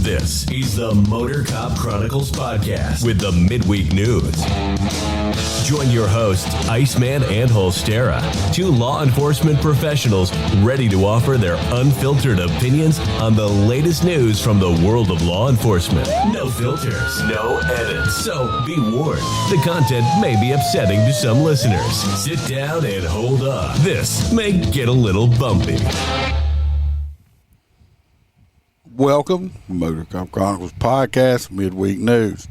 This is the Motor Cop Chronicles podcast with the midweek news. Join your hosts, Iceman and Holstera, two law enforcement professionals ready to offer their unfiltered opinions on the latest news from the world of law enforcement. No filters, no edits. So be warned, the content may be upsetting to some listeners. Sit down and hold on. This may get a little bumpy. Welcome, Motor Cop Chronicles podcast, midweek news.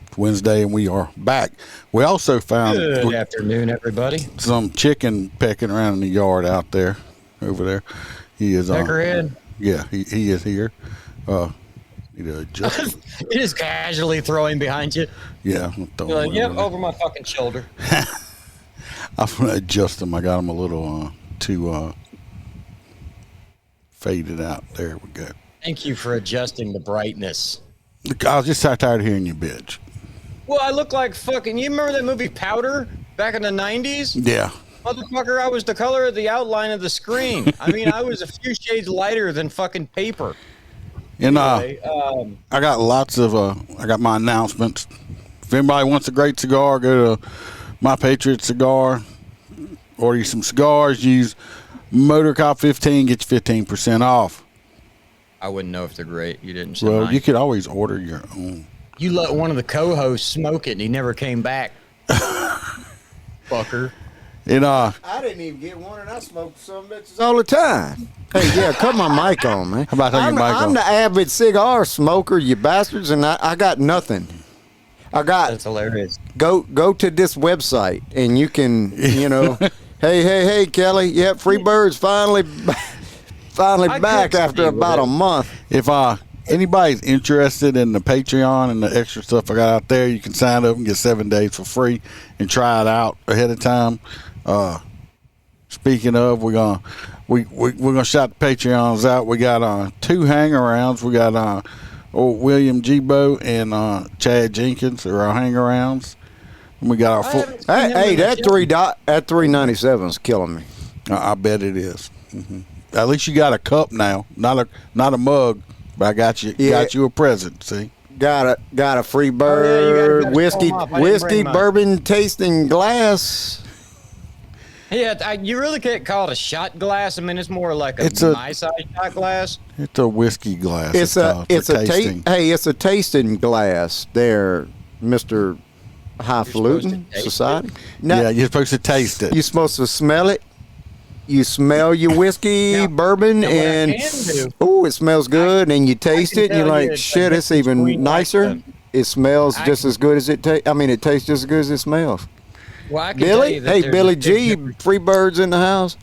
It's Wednesday and we are back. We also found good afternoon, everybody. Some chicken pecking around in the yard out there, over there. He is Peckerhead. Yeah, he is here. You just casually throwing behind you. Yeah, You're like, yep, over my fucking shoulder. I'm gonna adjust him. I got him a little too faded out. There we go. Thank you for adjusting the brightness. I was just so tired of hearing you bitch. Well, I look like fucking... You remember that movie Powder back in the 90s? Yeah. Motherfucker, I was the color of the outline of the screen. I mean, I was a few shades lighter than fucking paper. And anyway, I got lots of... I got my announcements. If anybody wants a great cigar, go to My Patriot Cigar. Order you some cigars. Use MotorCop15. Get you 15% off. I wouldn't know if they're great. You didn't say Well, mine. you could always order your own. You let one of the co-hosts smoke it, and he never came back. Fucker. And I didn't even get one, and I smoked some bitches all the time. Hey, yeah, cut my mic on, man. How about your mic on? I'm the avid cigar smoker, you bastards, and I got nothing. That's hilarious. Go to this website, and you can, hey, Kelly, yep, Freebird's finally back after about a month. If anybody's interested in the Patreon and the extra stuff I got out there, you can sign up and get 7 days for free and try it out ahead of time. Speaking of, we're gonna shout the Patreons out. We got 2 hang-arounds. We got old William Gbo and Chad Jenkins are our hang-arounds. And we got our full. Hey, that $3.97 is killing me. I bet it is. Mm-hmm. At least you got a cup now, not a mug. But I got you a present. See, got a Freebird whiskey bourbon tasting glass. Yeah, you really can't call it a shot glass. I mean, it's more like my size shot glass. It's a whiskey glass. It's a tasting glass. There, Mr. Highfalutin Society. Now, you're supposed to taste it. You're supposed to smell it. You smell your whiskey, bourbon, and it smells good. And you taste it, and you're like, shit, it's even nicer. It smells just as good as it tastes. I mean, it tastes just as good as it smells. Well, I can Billy, Billy G, Freebird's in the house,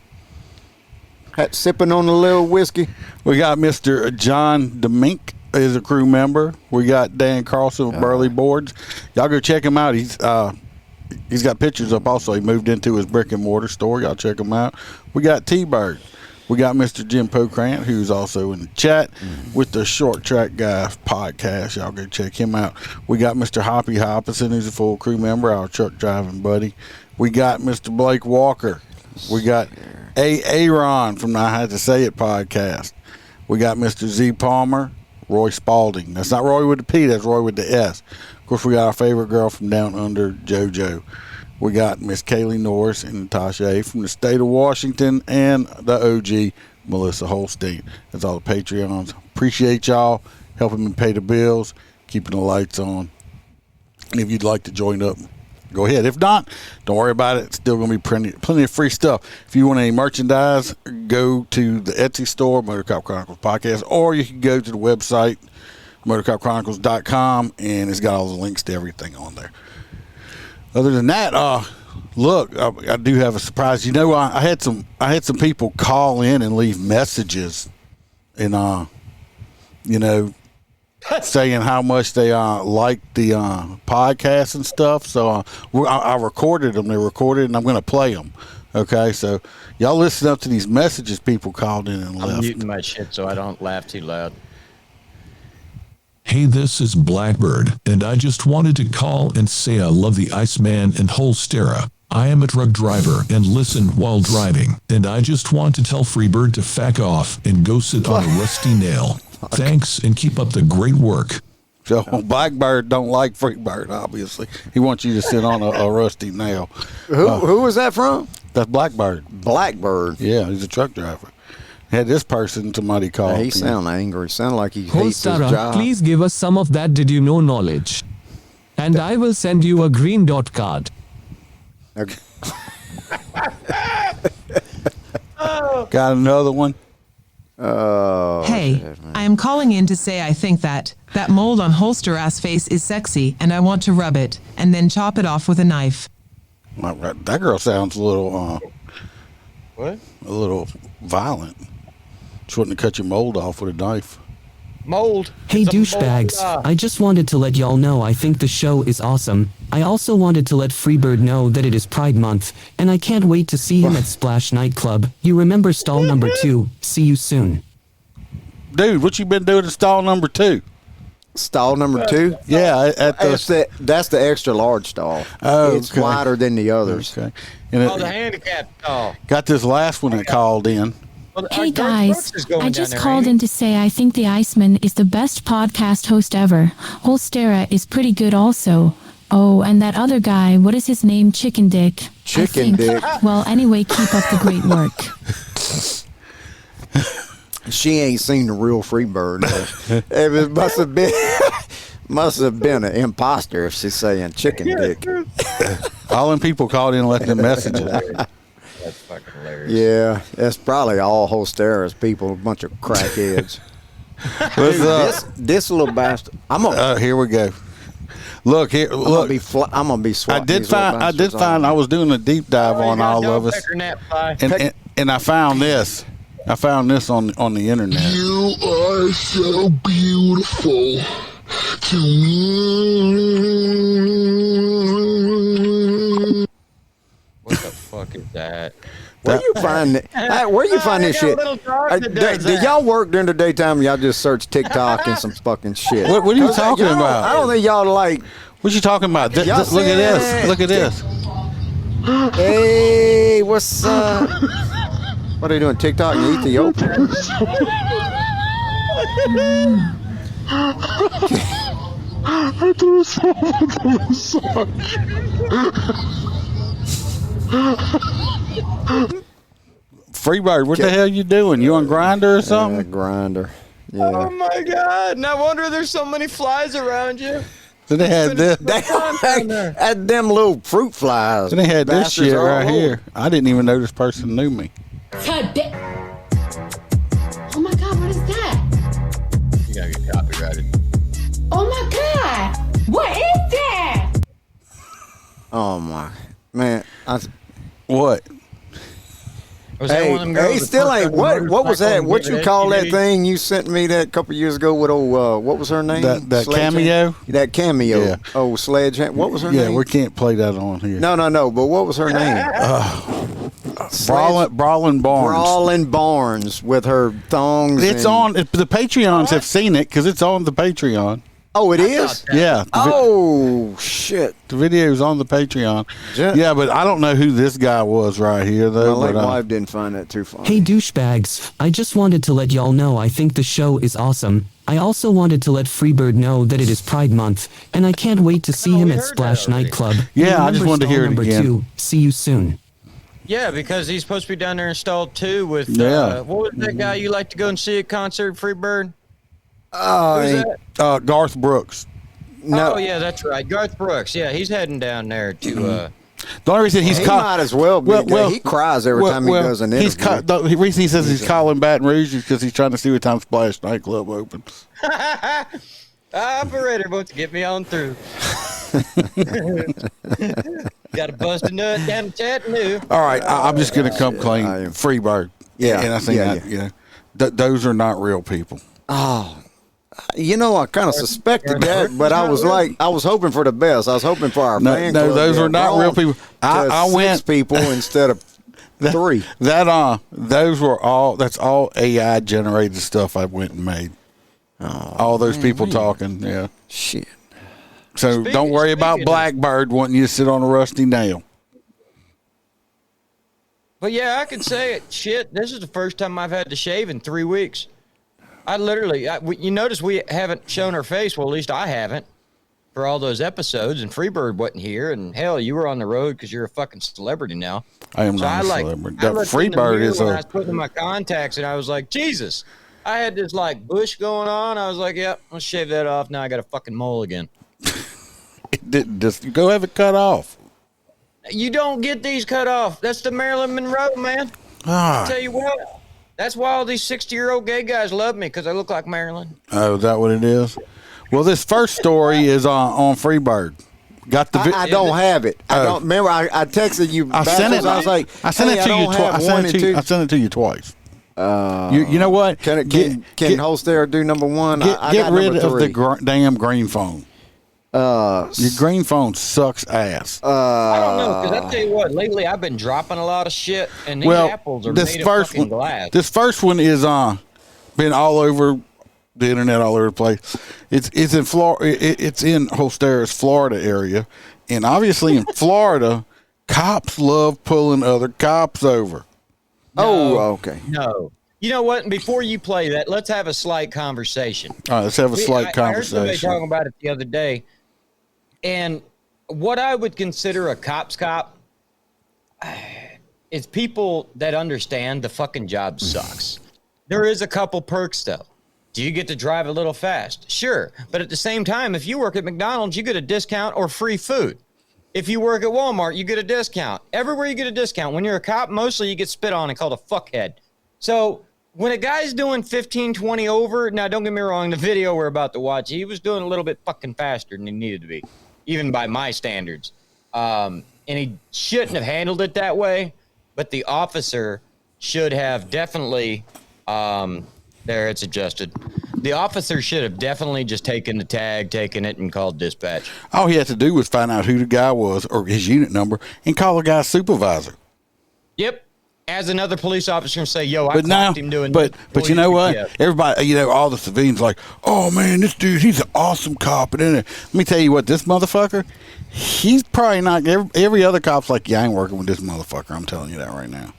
sipping on a little whiskey. We got Mr. John DeMink is a crew member. We got Dan Carlson with Burley Boards. Y'all go check him out. He's got pictures up also. He moved into his brick and mortar store. Y'all check him out. We got T-Bird. We got Mr. Jim Pokrant, who's also in the chat with the Short Track Guy podcast. Y'all go check him out. We got Mr. Hoppy Hoppison, who's a full crew member, our truck driving buddy. We got Mr. Blake Walker. We got Aaron from the I Had to Say It podcast. We got Mr. Z Palmer, Roy Spalding. That's not Roy with the P, that's Roy with the S. Of course, we got our favorite girl from down under, JoJo. We got Miss Kaylee Norris and Natasha A. from the state of Washington, and the OG, Melissa Holstein. That's all the Patreons. Appreciate y'all helping me pay the bills, keeping the lights on. And if you'd like to join up, go ahead. If not, don't worry about it. It's still going to be plenty of free stuff. If you want any merchandise, go to the Etsy store, Motor Cop Chronicles Podcast, or you can go to the website, motorcopchronicles.com, and it's got all the links to everything on there. Other than that, look, I do have a surprise. You know, I had some people call in and leave messages, and saying how much they liked the podcast and stuff. So I recorded them. They're recorded, and I'm going to play them. Okay, so y'all listen up to these messages people called in and left. I'm muting my shit so I don't laugh too loud. Hey, this is Blackbird, and I just wanted to call and say I love the Iceman and Holstera. I am a truck driver and listen while driving, and I just want to tell Freebird to fuck off and go sit on a rusty nail. Thanks, and keep up the great work. So Blackbird don't like Freebird, obviously. He wants you to sit on a rusty nail. Who was that from? That's Blackbird. Blackbird. Yeah, he's a truck driver. Had this person, somebody called. He sound angry. Sound like he hates his Sarah, job. please give us some of that did you know knowledge. And I will send you a green dot card. Okay. Got another one? Oh. Hey, I am calling in to say I think that mold on holster ass face is sexy and I want to rub it and then chop it off with a knife. That girl sounds a little What? a little violent. She wouldn't cut your mold off with a knife. Mold. Hey It's a mold douchebags, job. I just wanted to let y'all know I think the show is awesome. I also wanted to let Freebird know that it is Pride Month, and I can't wait to see him at Splash Nightclub. You remember stall number 2. See you soon. Dude, what you been doing in stall number 2? Stall number 2? Yeah, at the. That's the extra large stall. Oh, it's okay. wider than the others. Okay. And Oh, the handicap stall. got this last one that called in. Well, Hey George guys, Brooks is going I down just there, called ain't he? in to say I think the Iceman is the best podcast host ever. Holstera is pretty good also. Oh, and that other guy, what is his name? Chicken Dick. I Chicken think. Dick. Well, anyway, keep up the great work. She ain't seen the real Freebird. It must have been an imposter if she's saying chicken dick. All them people called in and left them messages. That's fucking hilarious. Yeah, that's probably all Holstera's people, a bunch of crackheads. What's up? This little bastard. I'm gonna Here we go. Look here. Look, I'm gonna be I swatting did these little find. I did bastards find. on. I was doing a deep dive Oh, you on got all dog of us, pecker nap fly. and I found this. I found this on the internet. You are so beautiful to me. What the fuck is that? Where you find it? Where you find this I got a shit? little dog that does Do that. y'all work during the daytime? Y'all just search TikTok and some fucking shit. What are you talking Y'all- about? I don't think y'all like. What you talking about? Y'all Look at see this. that? Look at this. Hey, what's up? What are you doing? TikTok in Ethiopia? I do so much. Freebird, what the hell you doing? You on Grinder or something? Grinder. Yeah. Oh my god! No wonder there's so many flies around you. So they had this. Had them little fruit flies. So they had this Bastards shit all right over. here. I didn't even know this person knew me. Oh my god, what is that? You gotta get copyrighted. Oh my god! What is that? Oh my man! What? Was that one of them girls Hey, that still parked ain't. on the What was motorcycle that? and What gave you it call that SUV? thing you sent me that a couple years ago with old? What was her name? That Sledgehammer? cameo? That cameo. Yeah. Oh, Sledgehammer. What was her Yeah, name? we can't play that on here. No. But what was her name? Brawlin Barnes. Brawlin Barnes with her thongs. It's on. The Patreons have seen it because it's on the Patreon. Oh, it is. Yeah. Oh shit! The video's on the Patreon. Yeah. Yeah, but I don't know who this guy was right here My though. late But, wife didn't find that too funny. Hey douchebags, I just wanted to let y'all know I think the show is awesome. I also wanted to let Freebird know that it is Pride Month, and I can't wait to see him we at heard that Splash already. Nightclub. Yeah, You I just remember wanted to stall hear it number again. 2. See you soon. Yeah, because he's supposed to be down there installed too with Yeah. what was that guy you like to go and see at concert, Freebird? Oh, Who's that? Garth Brooks. no. Oh yeah, that's right. Garth Brooks. Yeah, he's heading down there to The only reason he's he caught. might as well be. he cries every time he does an interview. The reason he says he's calling Baton Rouge is because he's trying to see what time Splash nightclub opens. operator wants to get me on through. Got to bust a nut down in Chattanooga. All right, I'm just gonna come clean. I am- Freebird. Yeah, and I think yeah, that, you know, those are not real people. You know, I kind of suspected that, but I was like, I was hoping for the best. I was hoping for our No, fan no, club those to are not grow real people. I to went- 6 people instead of 3. Those were all. That's all AI generated stuff I went and made. All those people talking. Yeah. Shit. So don't worry about speaking of- Blackbird wanting you to sit on a rusty nail. But yeah, I can say it. Shit, this is the first time I've had to shave in 3 weeks. You notice we haven't shown our face. Well, at least I haven't for all those episodes. And Freebird wasn't here. And hell, you were on the road because you're a fucking celebrity now. I am not a celebrity. Freebird is I was putting in my contacts and I was like, Jesus. I had this like bush going on. I was like, yep, let's shave that off. Now I got a fucking mole again. Just go have it cut off. You don't get these cut off. That's the Marilyn Monroe, man. I'll tell you what. That's why all these 60-year-old gay guys love me, because I look like Marilyn. Oh, is that what it is? Well, this first story is on Freebird. Got the I don't have it. I don't remember. I texted you. I sent it. I was like, I sent it to you twice. I sent it to you twice. You know what? Can Holster do number one? Get rid of the damn green phone. Your green phone sucks ass. I don't know, because I tell you what, lately I've been dropping a lot of shit, and these apples are made of fucking glass. This first one is been all over the internet, all over the place. It's in Florida. It's in Holstera's Florida area, and obviously in Florida, cops love pulling other cops over. Okay. No. You know what? Before you play that, let's have a slight conversation. All right, let's have a slight conversation. I heard somebody talking about it the other day. And what I would consider a cop's cop is people that understand the fucking job sucks. There is a couple perks, though. Do you get to drive a little fast? Sure. But at the same time, if you work at McDonald's, you get a discount or free food. If you work at Walmart, you get a discount. Everywhere you get a discount. When you're a cop, mostly you get spit on and called a fuckhead. So when a guy's doing 15, 20 over, now don't get me wrong, the video we're about to watch, he was doing a little bit fucking faster than he needed to be, even by my standards. And he shouldn't have handled it that way, but the officer should have definitely, there it's adjusted. The officer should have definitely just taken the tag, taken it, and called dispatch. All he had to do was find out who the guy was or his unit number and call the guy's supervisor. Yep. As another police officer and say, yo, I clocked him doing But you know what? Yeah. Everybody, all the civilians like, oh, man, this dude, he's an awesome cop. And then, let me tell you what, this motherfucker, he's probably not, every other cop's like, yeah, I ain't working with this motherfucker. I'm telling you that right now.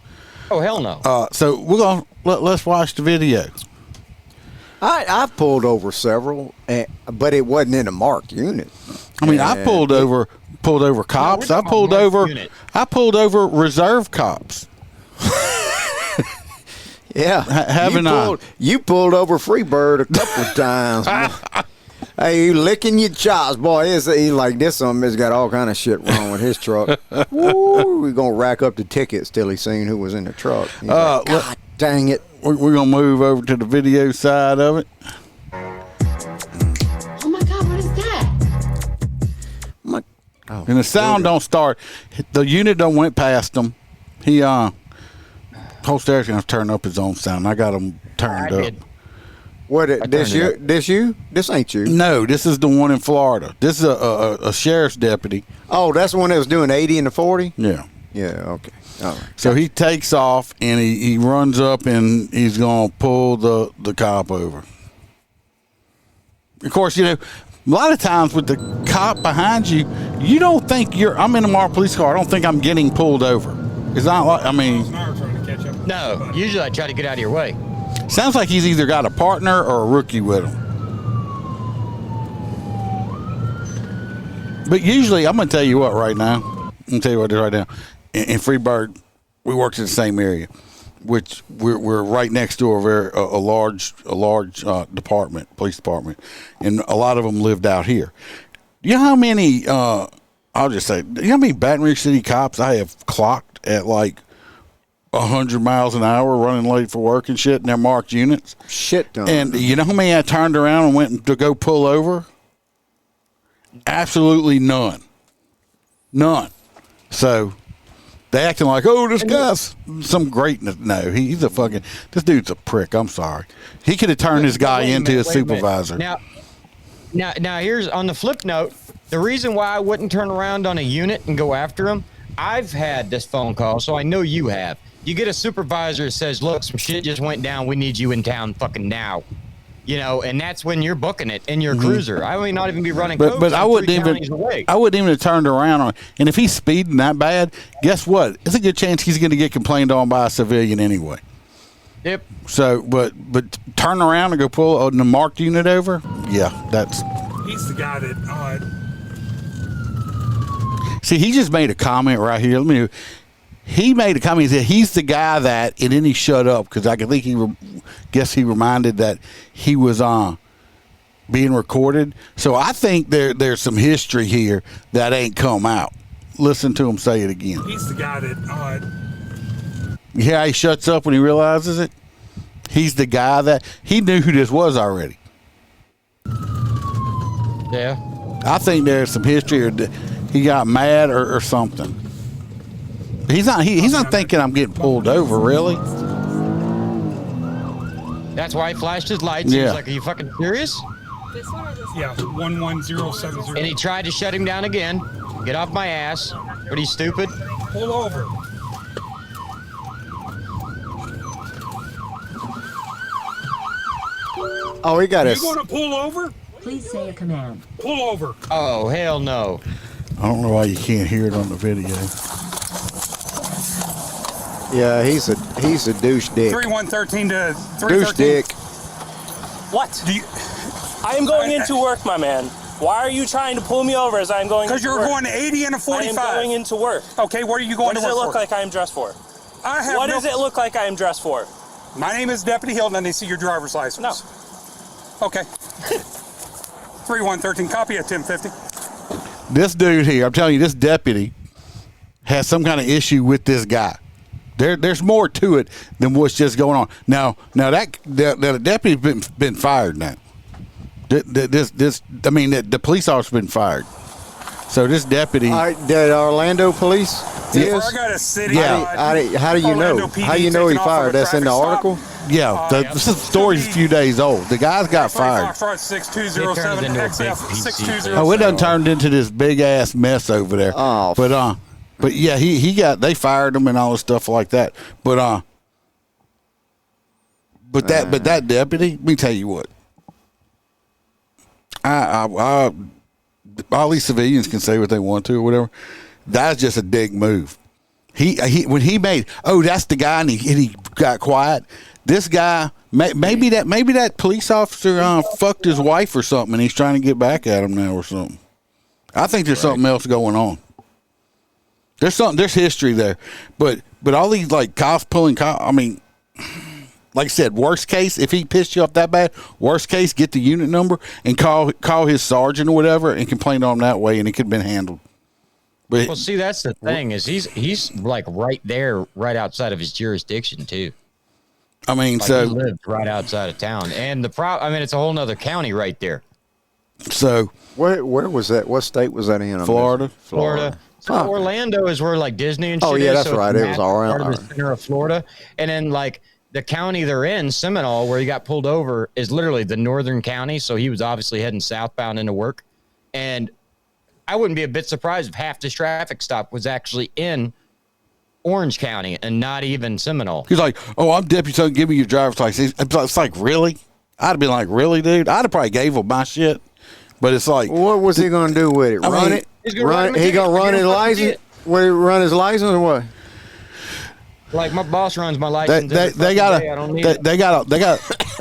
Oh, hell no. So we're going to, let's watch the video. I've pulled over several, but it wasn't in a marked unit. I mean, I pulled over cops. I pulled over reserve cops. Yeah, you pulled over Freebird a couple of times. Hey, you licking your chops, boy. He's like this. Something has got all kind of shit wrong with his truck. Woo, we're gonna rack up the tickets till he's seen who was in the truck. Like, God dang it! We're gonna move over to the video side of it. Oh my God, what is that? And the sound don't start. The unit don't went past him. He Holster's gonna turn up his own sound. I got him turned up. What? This you? This ain't you. No, this is the one in Florida. This is a sheriff's deputy. Oh, that's the one that was doing 80 and the 40? Yeah. Yeah, okay. All right. So he takes off and he runs up and he's gonna pull the cop over. Of course, a lot of times with the cop behind you, you don't think I'm in a marked police car. I don't think I'm getting pulled over. It's not like, No, usually I try to get out of your way. Sounds like he's either got a partner or a rookie with him. But usually, I'm going to tell you what right now. I'm going to tell you what right now. In Freebird, we worked in the same area, which we're right next to a large department, police department, and a lot of them lived out here. Do you know how many? I'll just say, do you know how many Baton Rouge City cops I have clocked at like 100 miles an hour running late for work and shit in their marked units? Shit done. And you know how many I turned around and went to go pull over? Absolutely none. None. So they acting like, oh, this guy's some greatness. No, he's a fucking, this dude's a prick. I'm sorry. He could have turned this guy into a supervisor. Now here's on the flip note, the reason why I wouldn't turn around on a unit and go after him, I've had this phone call, so I know you have. You get a supervisor that says, look, some shit just went down. We need you in town fucking now. And that's when you're booking it in your cruiser. I may not even be running codes. But I wouldn't even have turned around on. And if he's speeding that bad, guess what? It's a good chance he's going to get complained on by a civilian anyway. Yep. So, but turn around and go pull the marked unit over. Yeah, that's. He's the guy that. See, he just made a comment right here. He made a comment that he's the guy that, and then he shut up because I think he reminded that he was being recorded. So I think there's some history here that ain't come out. Listen to him say it again. He's the guy that. Yeah, he shuts up when he realizes it. He's the guy that he knew who this was already. Yeah. I think there's some history, or he got mad or something. He's not thinking I'm getting pulled over, really. That's why he flashed his lights. He was like, "Are you fucking serious?" Yeah, 11070. And he tried to shut him down again. Get off my ass. What are you, stupid? Pull over. Oh, he got us. You going to pull over? Please say a command. Pull over. Oh, hell no. I don't know why you can't hear it on the video. Yeah, he's a douche dick. 3113 to 313. Douche dick. What? I am going into work, my man. Why are you trying to pull me over as I'm going into work? Because you're going 80 and a 45. I am going into work. Okay, what are you going to work for? What does it look like I am dressed for? What does it look like I am dressed for? My name is Deputy Hilton, and they see your driver's license. No. Okay. 3113, copy at 1050. This dude here, I'm telling you, this deputy has some kind of issue with this guy. There's more to it than what's just going on. Now that the deputy's been fired now. The police officer's been fired. So this deputy, the Orlando police. Yes. I got a city. Yeah. How do you know? How do you know he fired? That's in the article. Yeah, this story's a few days old. The guy's got fired. 6207 XF Oh, it done turned into this big ass mess over there. Oh, but yeah, they fired him and all this stuff like that. But that deputy, let me tell you what. All these civilians can say what they want to or whatever. That's just a dick move. When he made, that's the guy, and he got quiet. This guy, maybe that police officer fucked his wife or something, and he's trying to get back at him now or something. I think there's something else going on. There's history there, but all these like cops pulling cops. I mean, like I said, worst case, if he pissed you off that bad, worst case, get the unit number and call his sergeant or whatever and complain to him that way, and it could have been handled. But well, see, that's the thing is he's like right there, right outside of his jurisdiction too. I mean, like so he lived right outside of town, and it's a whole nother county right there. So where was that? What state was that in? Florida. So Orlando is where like Disney and shit. Oh yeah, that's so right. It was all part around of the center of Florida, and then like the county they're in, Seminole, where he got pulled over, is literally the northern county. So he was obviously heading southbound into work, and I wouldn't be a bit surprised if half this traffic stop was actually in Orange County and not even Seminole. He's like, "Oh, I'm deputy, so give me your driver's license." It's like, really? I'd have been like, "Really, dude?" I'd have probably gave him my shit, but it's like, what was he gonna do with it? Run it? He gonna run his license? Will he run his license or what? Like my boss runs my license. They got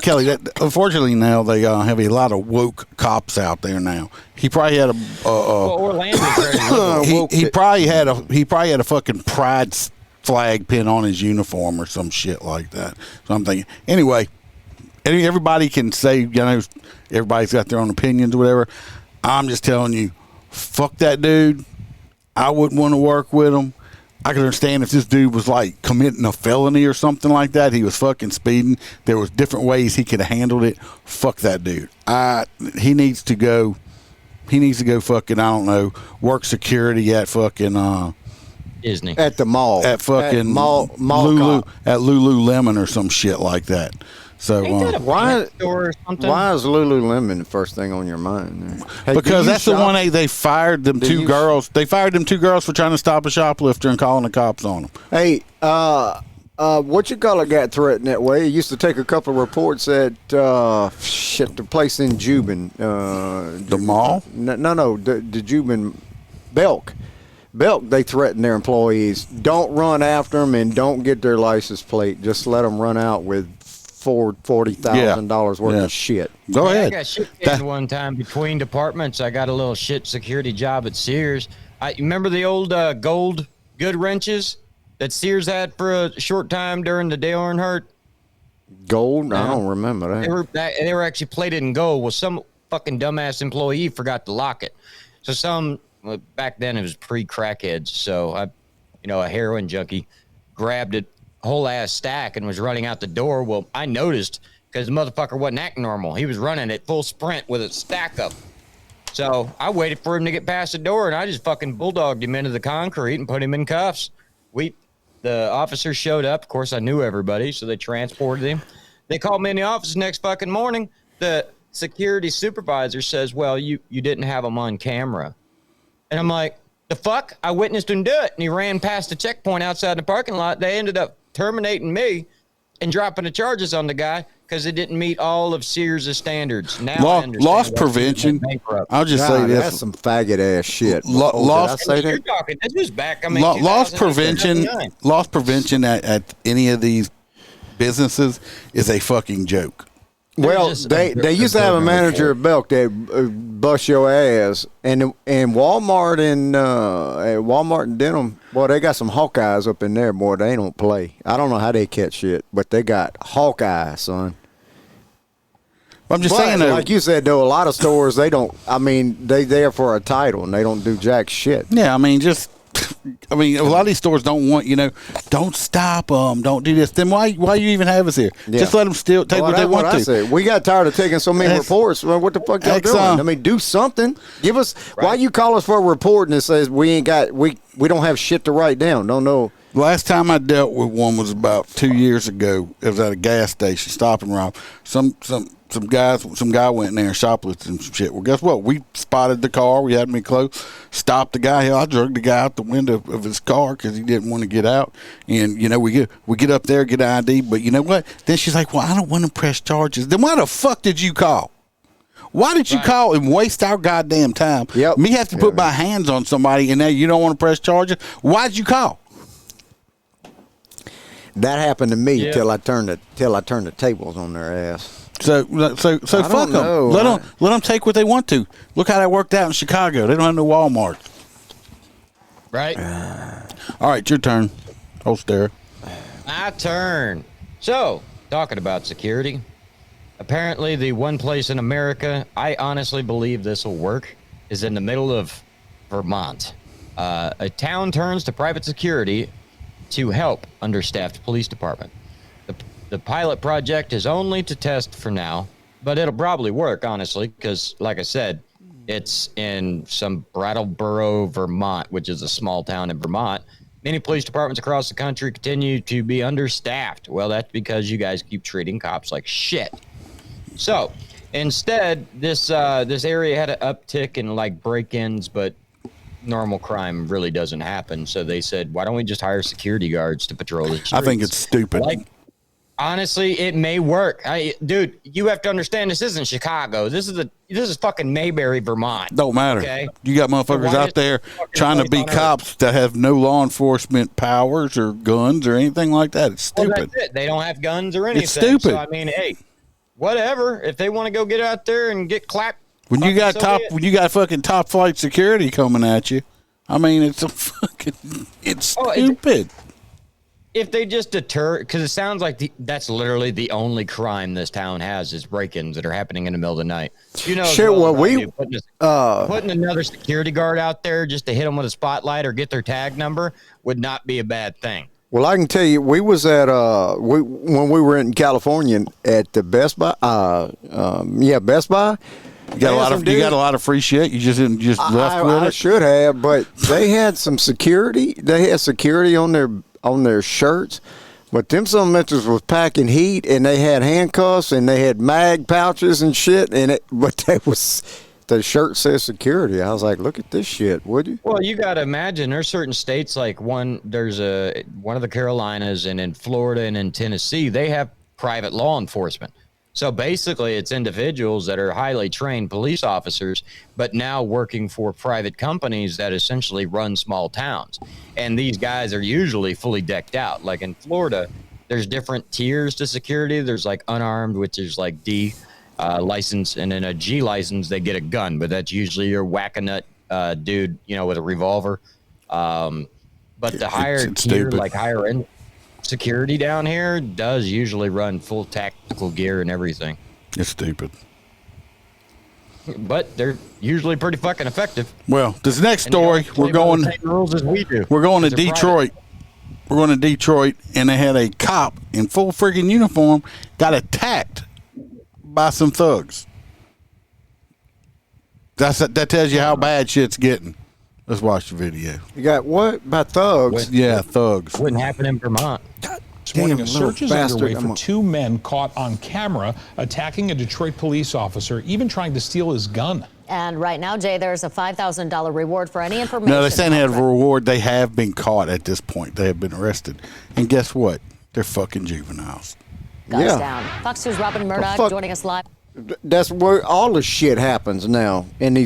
Kelly. Unfortunately, now they have a lot of woke cops out there now. He probably had he probably had a fucking pride flag pin on his uniform or some shit like that. So I'm thinking, anyway, everybody can say, everybody's got their own opinions or whatever. I'm just telling you, fuck that dude. I wouldn't want to work with him. I could understand if this dude was like committing a felony or something like that. He was fucking speeding. There was different ways he could have handled it. Fuck that dude. He needs to go. He needs to go fucking, I don't know, work security at fucking Disney. At the mall. At fucking at mall at Lululemon or some shit like that. So why is Lululemon the first thing on your mind? Hey, because that's the one they fired them two girls. They fired them two girls for trying to stop a shoplifter and calling the cops on them. Hey, what you call it got threatened that way? It used to take a couple of reports at the place in Jubin. The mall? No, the Jubin Belk Belk, they threaten their employees. Don't run after them and don't get their license plate. Just let them run out with $40,000 worth of shit. Go ahead. I got shit canned one time between departments. I got a little shit security job at Sears. You remember the old gold good wrenches that Sears had for a short time during the Dale Earnhardt? Gold? I don't remember that. They were actually plated in gold. Well, some fucking dumbass employee forgot to lock it. So back then it was pre-crackheads. So a heroin junkie grabbed it, whole ass stack, and was running out the door. Well, I noticed because the motherfucker wasn't acting normal. He was running at full sprint with a stack up. So I waited for him to get past the door, and I just fucking bulldogged him into the concrete and put him in cuffs. The officers showed up. Of course, I knew everybody, so they transported him. They called me in the office the next fucking morning. The security supervisor says, well, you didn't have him on camera. And I'm like, the fuck? I witnessed him do it. And he ran past the checkpoint outside the parking lot. They ended up terminating me and dropping the charges on the guy because it didn't meet all of Sears' standards. Now loss prevention. I'll just say this: that's some faggot ass shit. Loss. This was back. I mean, loss prevention at any of these businesses is a fucking joke. Well, they used to have a manager at Belk that bust your ass, and Walmart and Denham, boy, they got some Hawkeyes up in there, boy. They don't play. I don't know how they catch shit, but they got Hawkeye, son. I'm just saying, like you said, though, a lot of stores they don't. I mean, they there for a title and they don't do jack shit. Yeah, a lot of these stores don't want, don't stop them, don't do this. Then why you even have us here? Yeah. Just let them take what they want to. Said. We got tired of taking so many reports. Well, what the fuck y'all doing? I mean, do something. Give us. Right. Why you call us for a report and it says we don't have shit to write down? Don't know. Last time I dealt with one was about 2 years ago. It was at a gas station, stop and rob. Some guy went in there and shoplifted some shit. Well, guess what? We spotted the car. We had me close. Stopped the guy. Hell, I dragged the guy out the window of his car because he didn't want to get out. And we get up there, get an ID. But you know what? Then she's like, "Well, I don't want to press charges." Then why the fuck did you call? Why did you call and waste our goddamn time? Yep. Me have to put my hands on somebody, and now you don't want to press charges. Why'd you call? That happened to me till I turned the tables on their ass. So fuck them. Let them take what they want to. Look how that worked out in Chicago. They don't have no Walmart. Right. All right, your turn. Holster. My turn. So, talking about security, apparently the one place in America I honestly believe this will work is in the middle of Vermont. A town turns to private security to help understaffed police department. The pilot project is only to test for now, but it'll probably work, honestly, because, like I said, it's in some Brattleboro, Vermont, which is a small town in Vermont. Many police departments across the country continue to be understaffed. Well, that's because you guys keep treating cops like shit. So, instead, this area had an uptick in, break-ins, but normal crime really doesn't happen. So they said, why don't we just hire security guards to patrol the streets? I think it's stupid. Honestly, it may work. Dude, you have to understand this isn't Chicago. This is fucking Mayberry, Vermont. Don't matter. Okay? You got motherfuckers out there trying to be cops that have no law enforcement powers or guns or anything like that. It's stupid. Well, that's it. They don't have guns or anything. It's stupid. So, hey, whatever. If they want to go get out there and get clapped, when you got fucking top flight security coming at you, it's stupid. If they just deter, because it sounds like that's literally the only crime this town has is break-ins that are happening in the middle of the night. Putting another security guard out there just to hit them with a spotlight or get their tag number would not be a bad thing. Well, I can tell you, we was at when we were in California at the Best Buy. Best Buy. You got a lot of free shit. You just didn't left with it. I should have, but they had some security. They had security on their shirts, but them some bitches was packing heat, and they had handcuffs and they had mag pouches and shit. But the shirt says security. I was like, look at this shit, would you? Well, you got to imagine there's certain states like one of the Carolinas and in Florida and in Tennessee, they have private law enforcement. So basically, it's individuals that are highly trained police officers, but now working for private companies that essentially run small towns. And these guys are usually fully decked out. Like in Florida, there's different tiers to security. There's like unarmed, which is like D license, and then a G license, they get a gun, but that's usually your whack-a-nut dude, with a revolver. But the higher tier, like higher end security down here does usually run full tactical gear and everything. It's stupid. But they're usually pretty fucking effective. Well, this next story, we're going. The same rules as we do. We're going to They're Detroit. private. We're going to Detroit, and they had a cop in full freaking uniform got attacked by some thugs. That tells you how bad shit's getting. Let's watch the video. You got what? By thugs? Yeah, thugs. Wouldn't happen in Vermont. This morning, a search is underway for 2 men caught on camera attacking a Detroit police officer, even trying to steal his gun. And right now, Jay, there's a $5,000 reward for any information. No, they're saying they have a reward. They have been caught at this point. They have been arrested. And guess what? They're fucking juveniles. Guns down. Fox News' Robin Murdoch joining us live. That's where all the shit happens now. And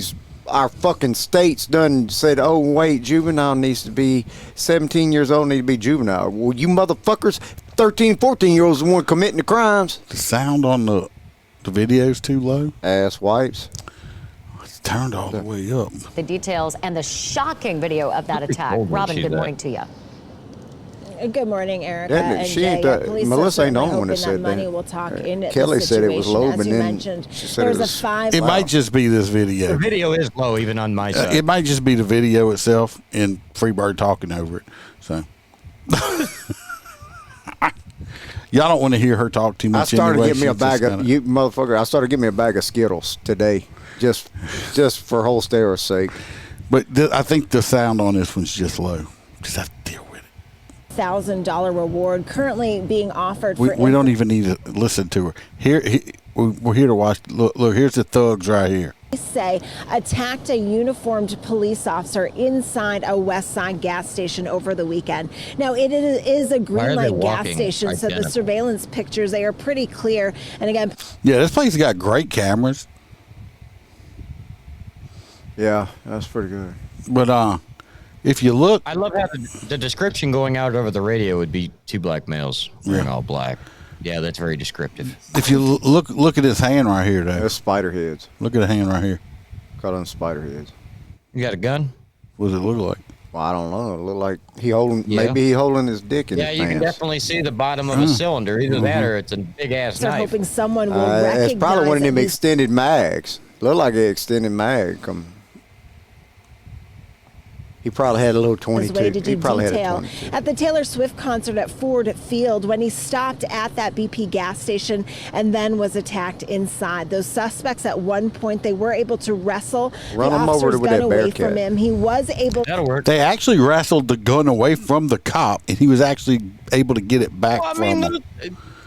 our fucking states done said, oh, wait, juvenile needs to be 17 years old, need to be juvenile. Well, you motherfuckers, 13, 14-year-olds the one committing the crimes. The sound on the video's too low. Ass wipes. It's turned all the way up. The details and the shocking video of that attack. Robin, good morning to you. Good morning, Erica. And she ain't Melissa ain't the only one that said money that. will talk in Kelly said it was low, as but you then mentioned, she said there's it was. a 5. It might just be this video. The video is low, even on my side. It might just be the video itself and Freebird talking over it. So y'all don't want to hear her talk too much. I started anyway. getting me a bag of you motherfucker. I started getting me a bag of Skittles today, just for Holstera's sake. But I think the sound on this one's just low. Just have to deal with it. $1,000 reward currently being offered for. We don't even need to listen to her. We're here to watch. Look, here's the thugs right here. Say attacked a uniformed police officer inside a West Side gas station over the weekend. Now it is a green light gas station, so the surveillance pictures, they are pretty clear. And again, yeah, this place has got great cameras. Yeah, that's pretty good. But if you look, I love how the description going out over the radio would be 2 black males wearing all black. Yeah, that's very descriptive. If you look at his hand right here, though. That's spider heads. Look at the hand right here. Caught on spider heads. You got a gun? What does it look like? Well, I don't know. It look like maybe he holding his dick in his pants. Yeah, you can definitely see the bottom of a cylinder. Either that or it's a big ass they're knife. hoping someone will recognize. It's probably one of them extended mags. Look like an extended mag. He probably had a little 22. He probably had a 22. At the Taylor Swift concert at Ford Field when he stopped at that BP gas station and then was attacked inside. Those suspects at one point, they were able to wrestle Run the him officer's over with gun that away Bearcat. from him. He was able. That'll work. They actually wrestled the gun away from the cop, and he was actually able to get it back from him.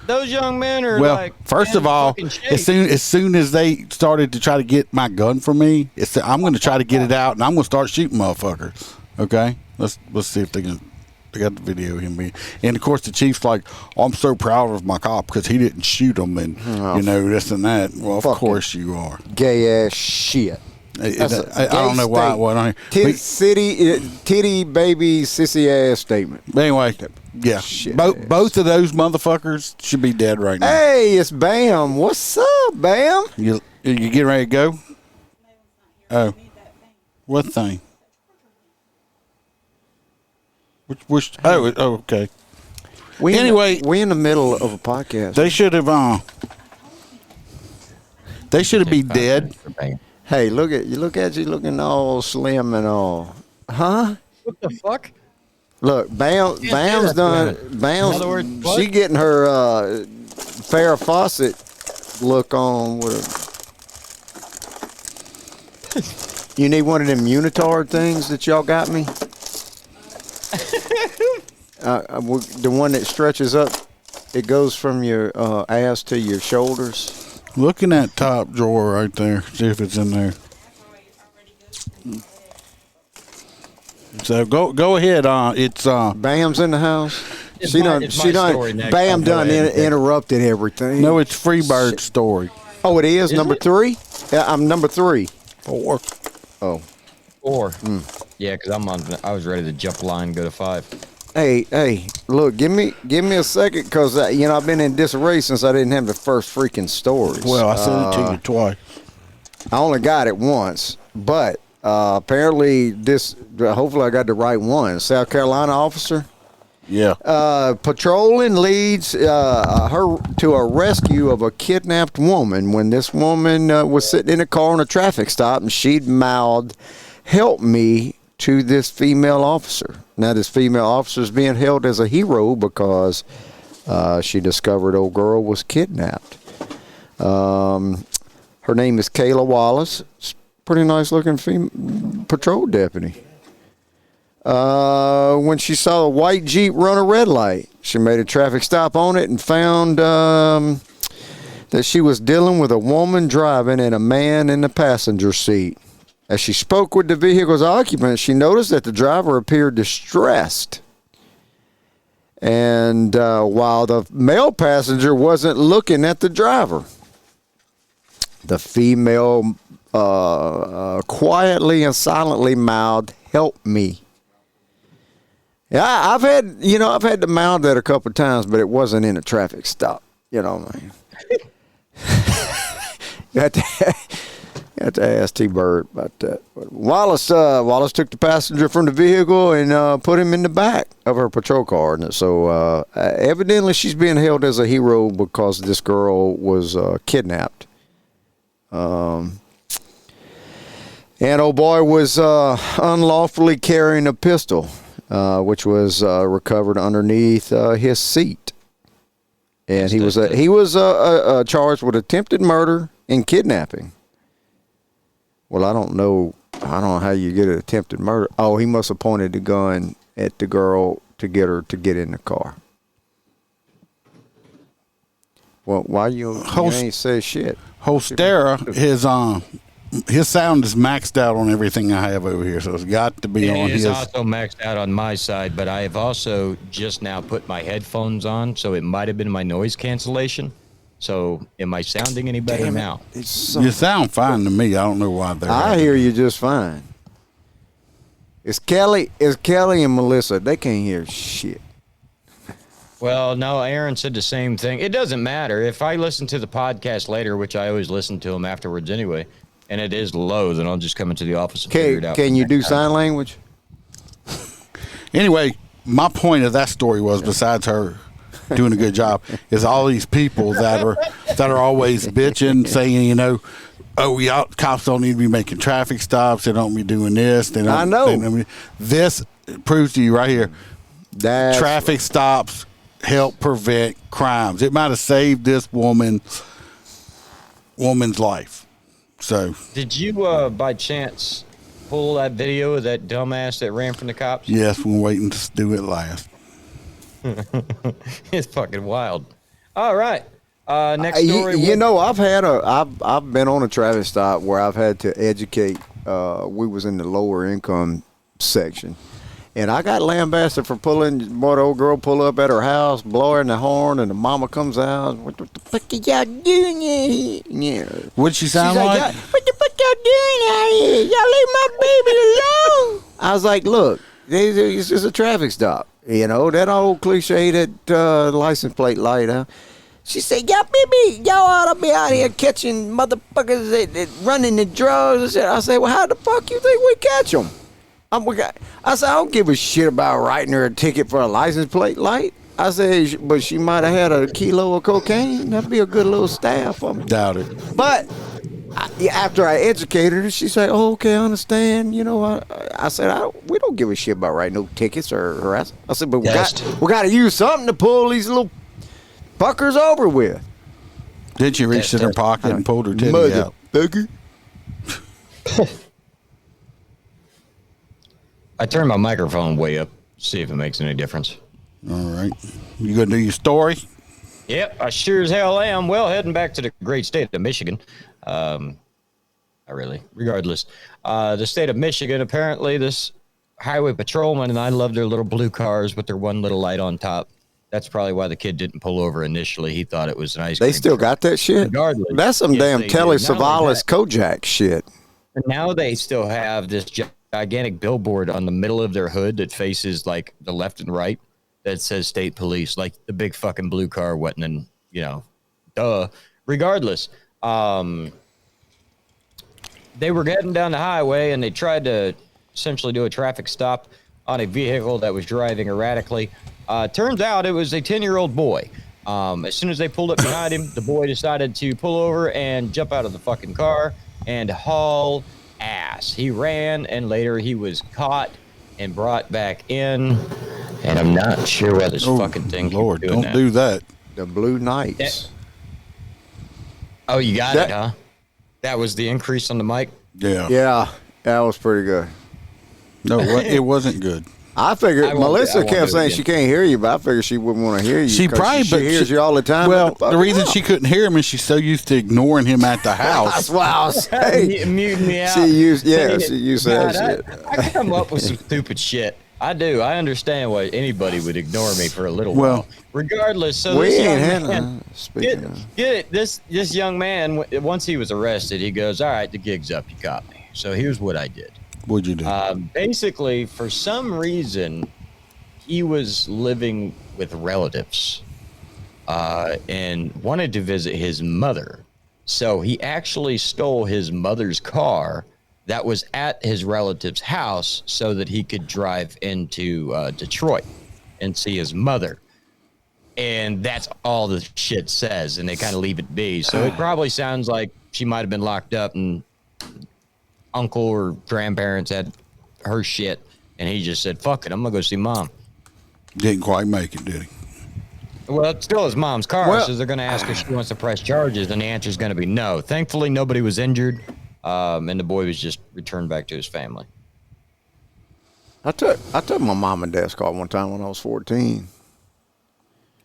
Those young men are Well, like. first of all, as soon as they started to try to get my gun from me, I'm going to try to get it out, and I'm going to start shooting motherfuckers. Okay, let's see if they got the video of him being. And of course, the chief's like, oh, I'm so proud of my cop because he didn't shoot him, and this and that. Well, of course you are. Gay ass shit. I don't know why it wasn't on here. Titty baby sissy ass statement. But anyway, yeah, both of those motherfuckers should be dead right now. Hey, it's Bam. What's up, Bam? You getting ready to go? Oh, what thing? Which okay. We in the middle of a podcast. They should have been dead. Hey, look at you looking all slim and all. Huh? What the fuck? Look, Bam's done. Bam's she getting her Farrah Fawcett look on with a. You need one of them unitard things that y'all got me. The one that stretches up, it goes from your ass to your shoulders. Look in that top drawer right there. See if it's in there. So go ahead. It's Bam's in the house. She done. Bam done interrupted everything. No, it's Freebird's story. Oh, it is number 3. Yeah, I'm number 3. 4. Oh. 4. Yeah, because I was ready to jump line and go to 5. Hey, look, give me a second, because I've been in disarray since I didn't have the first freaking stories. Well, I sent it to you twice. I only got it once, but apparently hopefully I got the right one. South Carolina officer. Yeah. Patrolling leads her to a rescue of a kidnapped woman when this woman was sitting in a car on a traffic stop, and she'd mouthed, "Help me," to this female officer. Now, this female officer is being held as a hero because she discovered old girl was kidnapped. Her name is Kayla Wallace. Pretty nice looking patrol deputy. When she saw a white Jeep run a red light, she made a traffic stop on it and found that she was dealing with a woman driving and a man in the passenger seat. As she spoke with the vehicle's occupant, she noticed that the driver appeared distressed. And while the male passenger wasn't looking at the driver, the female quietly and silently mouthed, "Help me." Yeah, I've had to mouth that a couple of times, but it wasn't in a traffic stop. You know what I mean? You have to ask T-Bird about that. But Wallace took the passenger from the vehicle and put him in the back of her patrol car. And so evidently she's being held as a hero because this girl was kidnapped. And old boy was unlawfully carrying a pistol, which was recovered underneath his seat. And he was charged with attempted murder and kidnapping. Well, I don't know how you get an attempted murder. Oh, he must have pointed the gun at the girl to get her to get in the car. Well, why you ain't say shit? Hostera, his sound is maxed out on everything I have over here, so it's got to be on his. It is also maxed out on my side, but I have also just now put my headphones on, so it might have been my noise cancellation. So, am I sounding any better now? You sound fine to me. I don't know why they're. I hear you just fine. It's Kelly and Melissa. They can't hear shit. Well, no, Aaron said the same thing. It doesn't matter. If I listen to the podcast later, which I always listen to them afterwards anyway, and it is low, then I'll just come into the office and figure it out. Can you do sign language? Anyway, my point of that story was, besides her doing a good job, is all these people that are always bitching, saying, oh, y'all cops don't need to be making traffic stops. They don't be doing this. They don't, I know. This proves to you right here. Traffic stops help prevent crimes. It might have saved this woman's life. So, did you by chance pull that video of that dumbass that ran from the cops? Yes, we're waiting to do it last. It's fucking wild. All right. Next story. I've been on a traffic stop where I've had to educate. We was in the lower income section, and I got lambasted for pulling. Boy, the old girl pull up at her house, blowing the horn, and the mama comes out. What the fuck are y'all doing here? Yeah. What'd she sound like? What the fuck y'all doing out here? Y'all leave my baby alone. I was like, look, it's just a traffic stop. That old cliche, that license plate light, huh? She said, y'all ought to be out here catching motherfuckers that running the drugs. I said, well, how the fuck you think we catch them? I said, I don't give a shit about writing her a ticket for a license plate light. I said, but she might have had a kilo of cocaine. That'd be a good little stab for me. Doubt it. But after I educated her, she said, "Oh, okay, I understand." I said, "We don't give a shit about writing no tickets or harassment." I said, "But we got to use something to pull these little fuckers over with." Did you reach in her pocket and pulled her titty out? I turned my microphone way up. See if it makes any difference. All right, you gonna do your story? Yep, I sure as hell am. Well, heading back to the great state of Michigan. Regardless, the state of Michigan, apparently this highway patrolman, and I love their little blue cars with their one little light on top. That's probably why the kid didn't pull over initially. He thought it was an ice cream. They still got that shit? Regardless. That's some Yes, damn they Telly do. Not only Savalas that, Kojak shit. and now they still have this gigantic billboard on the middle of their hood that faces like the left and right that says state police, like the big fucking blue car wetting and, you know, duh. Regardless, they were heading down the highway and they tried to essentially do a traffic stop on a vehicle that was driving erratically. Turns out it was a 10-year-old boy. As soon as they pulled up behind him, the boy decided to pull over and jump out of the fucking car and haul ass. He ran, and later he was caught and brought back in. And I'm not sure why this fucking thing. Lord, keeps doing don't do that. The Blue Knights. Oh, you got it, huh? That was the increase on the mic? Yeah. Yeah, that was pretty good. No, it wasn't good. I figured Melissa kept saying she can't hear you, but I figured she wouldn't want to hear you. She probably she hears you all the time. Well, the reason she couldn't hear him is she's so used to ignoring him at the house. That's why I was saying. Muting me out. She used that shit. I come up with some stupid shit. I do. I understand why anybody would ignore me for a little while. Regardless, so we this ain't young had man, get it. This young man, once he was arrested, he goes, "All right, the gig's up. You got me." So here's what I did. What'd you do? Basically, for some reason, he was living with relatives and wanted to visit his mother. So he actually stole his mother's car that was at his relative's house so that he could drive into Detroit and see his mother. And that's all the shit says, and they kind of leave it be. So it probably sounds like she might have been locked up and uncle or grandparents had her shit, and he just said, fuck it, I'm going to go see mom. Didn't quite make it, did he? Well, it's still his mom's car, so they're going to ask if she wants to press charges, and the answer is going to be no. Thankfully, nobody was injured, and the boy was just returned back to his family. I took my mom and dad's car one time when I was 14.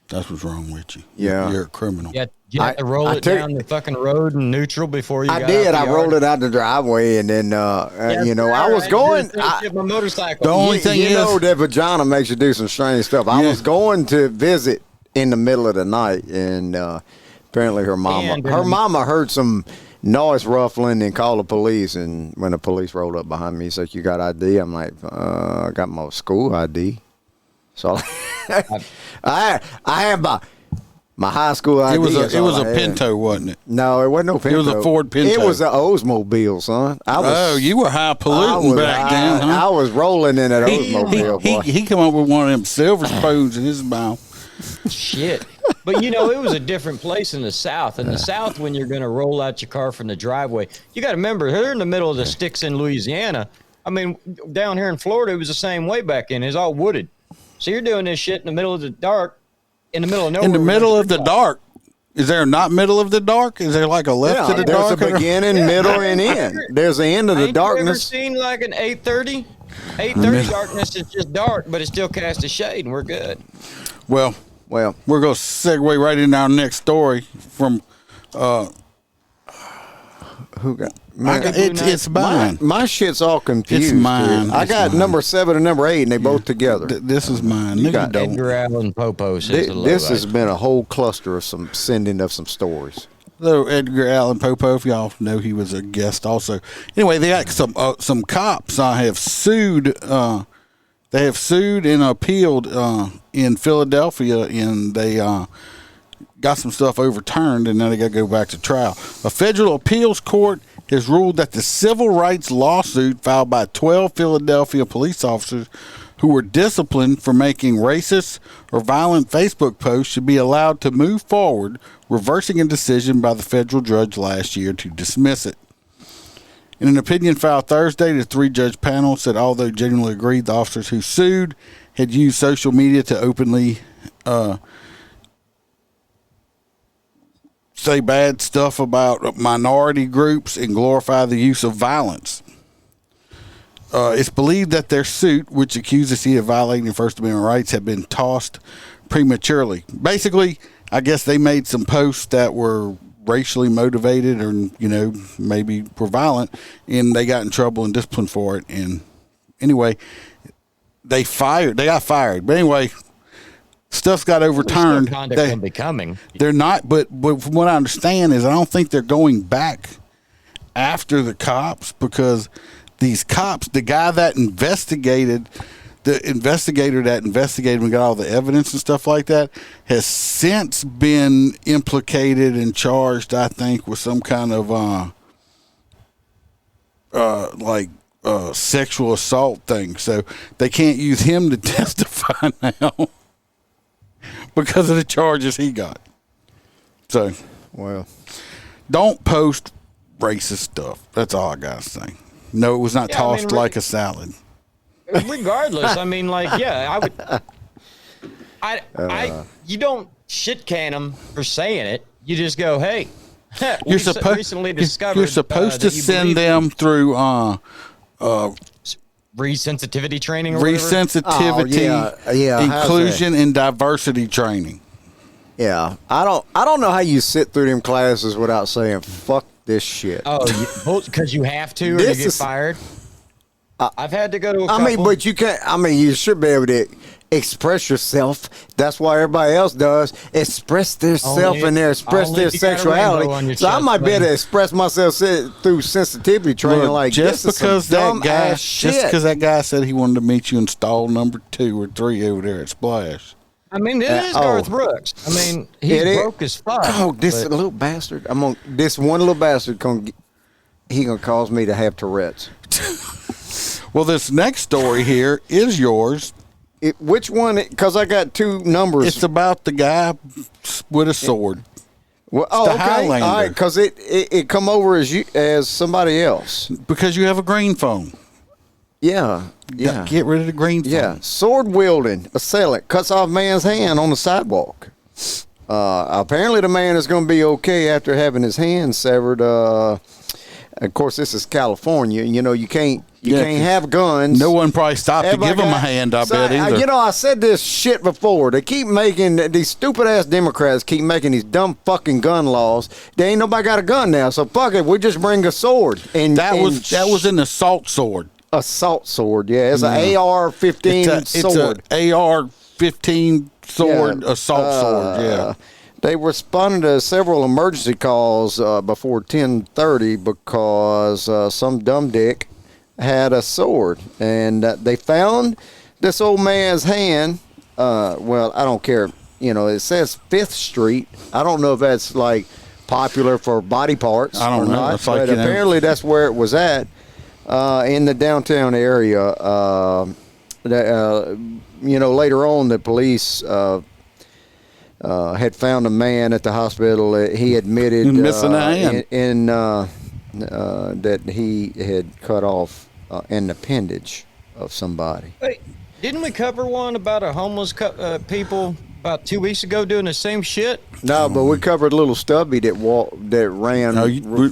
That's what's wrong with you. Yeah. You're a criminal. You had to roll it down the fucking road in neutral before you got did. out the I rolled yard. it out the driveway, and then, I was going. My motorcycle. The only thing is, that vagina makes you do some strange stuff. I was going to visit in the middle of the night, and apparently her mama heard some noise ruffling and called the police. And when the police rolled up behind me, he said, "You got ID?" I'm like, "I got my school ID." So I had my high school ID. It was a Pinto, wasn't it? No, it wasn't no Pinto. It was a Ford Pinto. It was an Oldsmobile, son. You were highfalutin back then, huh? I was rolling in that Oldsmobile, boy. He come up with one of them silver spoons in his mouth. Shit. But, it was a different place in the South. In the South, when you're going to roll out your car from the driveway, you got to remember, they're in the middle of the sticks in Louisiana. I mean, down here in Florida, it was the same way back then. It's all wooded. So you're doing this shit in the middle of the dark, in the middle of nowhere. In the middle of the dark. Is there not middle of the dark? Is there like a left to the dark? There's a beginning, middle, and end. There's the end of the darkness. You ever seen like an 8:30? 8:30 darkness is just dark, but it still casts a shade, and we're good. Well, we're going to segue right into our next story from who got? It's mine. My shit's all confused. It's mine. Dude. I got number 7 and number 8, and they both together. This is mine. You got Edgar Allan Poe says this has been a whole cluster of some sending of some stories. So Edgar Allan Poe, if y'all know, he was a guest also. Anyway, they got some cops have sued. They have sued and appealed in Philadelphia, and they got some stuff overturned, and now they got to go back to trial. A federal appeals court has ruled that the civil rights lawsuit filed by 12 Philadelphia police officers who were disciplined for making racist or violent Facebook posts should be allowed to move forward, reversing a decision by the federal judge last year to dismiss it. In an opinion filed Thursday, the 3-judge panel said although genuinely agreed the officers who sued had used social media to openly say bad stuff about minority groups and glorify the use of violence. It's believed that their suit, which accuses he of violating First Amendment rights, had been tossed prematurely. Basically, I guess they made some posts that were racially motivated or, maybe were violent, and they got in trouble and disciplined for it. And anyway, they got fired. But anyway, stuff's got overturned. Conduct unbecoming. They're not, but from what I understand is I don't think they're going back after the cops because these cops, the guy that investigated, the investigator that investigated and got all the evidence and stuff like that, has since been implicated and charged, I think, with some kind of sexual assault thing. So they can't use him to testify now because of the charges he got. So, well, don't post racist stuff. That's all I gotta say. No, it was not tossed like a salad. Regardless, I mean, like, yeah, you don't shit can them for saying it. You just go, hey, you're supposed recently discovered. You're supposed to send them through resensitivity training. Or resensitivity, inclusion, and diversity training. Yeah, I don't know how you sit through them classes without saying fuck this shit. Oh, because you have to, or you get fired. I've had to go to a couple. I mean, but you can't. I mean, you should be able to express yourself. That's why everybody else does. Express themselves and express their sexuality. So I might be able to express myself through sensitivity training. Look, like just this because that guy, just because that guy said he wanted to meet you in stall number 2 or 3 over there at Splash. I mean, it is Garth Brooks. I mean, he's broke as fuck. Oh, this little bastard! This one little bastard gonna cause me to have Tourette's. Well, this next story here is yours. Which one? Because I got 2 numbers. It's about the guy with a sword. Well, okay. Highlander. All right, because it come over as somebody else. Because you have a green phone. Yeah. Get rid of the green phone. Yeah. Sword wielding assailant cuts off man's hand on the sidewalk. Apparently, the man is going to be okay after having his hand severed. Of course, this is California. You know, you can't have guns. No one probably stopped to give him a hand, I bet, either. You know, I said this shit before. They keep making, these stupid-ass Democrats keep making these dumb fucking gun laws. There ain't nobody got a gun now, so fuck it. We just bring a sword. And that was an assault sword. Assault sword, yeah. It's an AR-15 sword. It's an AR-15 sword, assault sword, yeah. They responded to several emergency calls before 10:30 because some dumb dick had a sword. And they found this old man's hand. Well, I don't care. You know, it says 5th Street. I don't know if that's, like, popular for body parts I don't know. not, it's like, but apparently that's where it was at in the downtown area. Later on, the police... had found a man at the hospital. He admitted missing a hand. That he had cut off an appendage of somebody. Wait, didn't we cover one about a homeless people about 2 weeks ago doing the same shit? No, but we covered little Stubby that ran.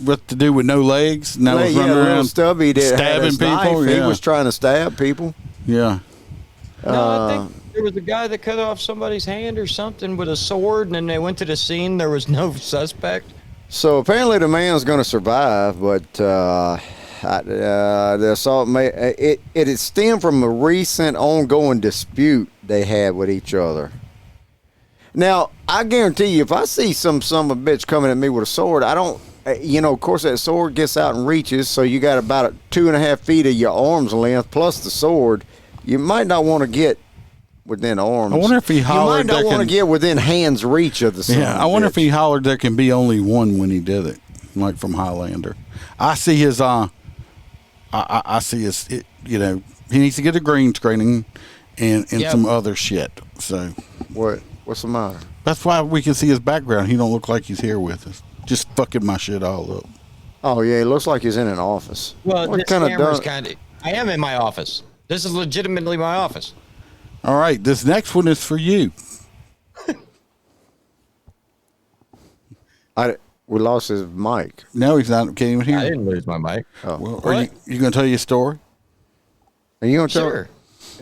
What to do with no legs? And was running around Stubby that stabbing people. He was trying to stab people. Yeah. No, I think there was a guy that cut off somebody's hand or something with a sword, and then they went to the scene. There was no suspect. So apparently the man's going to survive, but the assault it stemmed from a recent ongoing dispute they had with each other. Now, I guarantee you, if I see some son of a bitch coming at me with a sword, I don't, of course that sword gets out and reaches, so you got about 2.5 feet of your arm's length plus the sword. You might not want to get within arms. I wonder if he hollered. You might not want to get within hand's reach of the sword. Yeah, I wonder if he hollered there can be only one when he did it, like from Highlander. I see his, I see his, he needs to get a green screening and some other shit. So What's the matter? That's why we can see his background. He don't look like he's here with us. Just fucking my shit all up. Oh, yeah, it looks like he's in an office. Well, this camera's I am in my office. This is legitimately my office. All right, this next one is for you. We lost his mic. No, he's not. Can't even hear. I didn't lose my mic. Oh. Well, are you going to tell your story? Are you going to tell?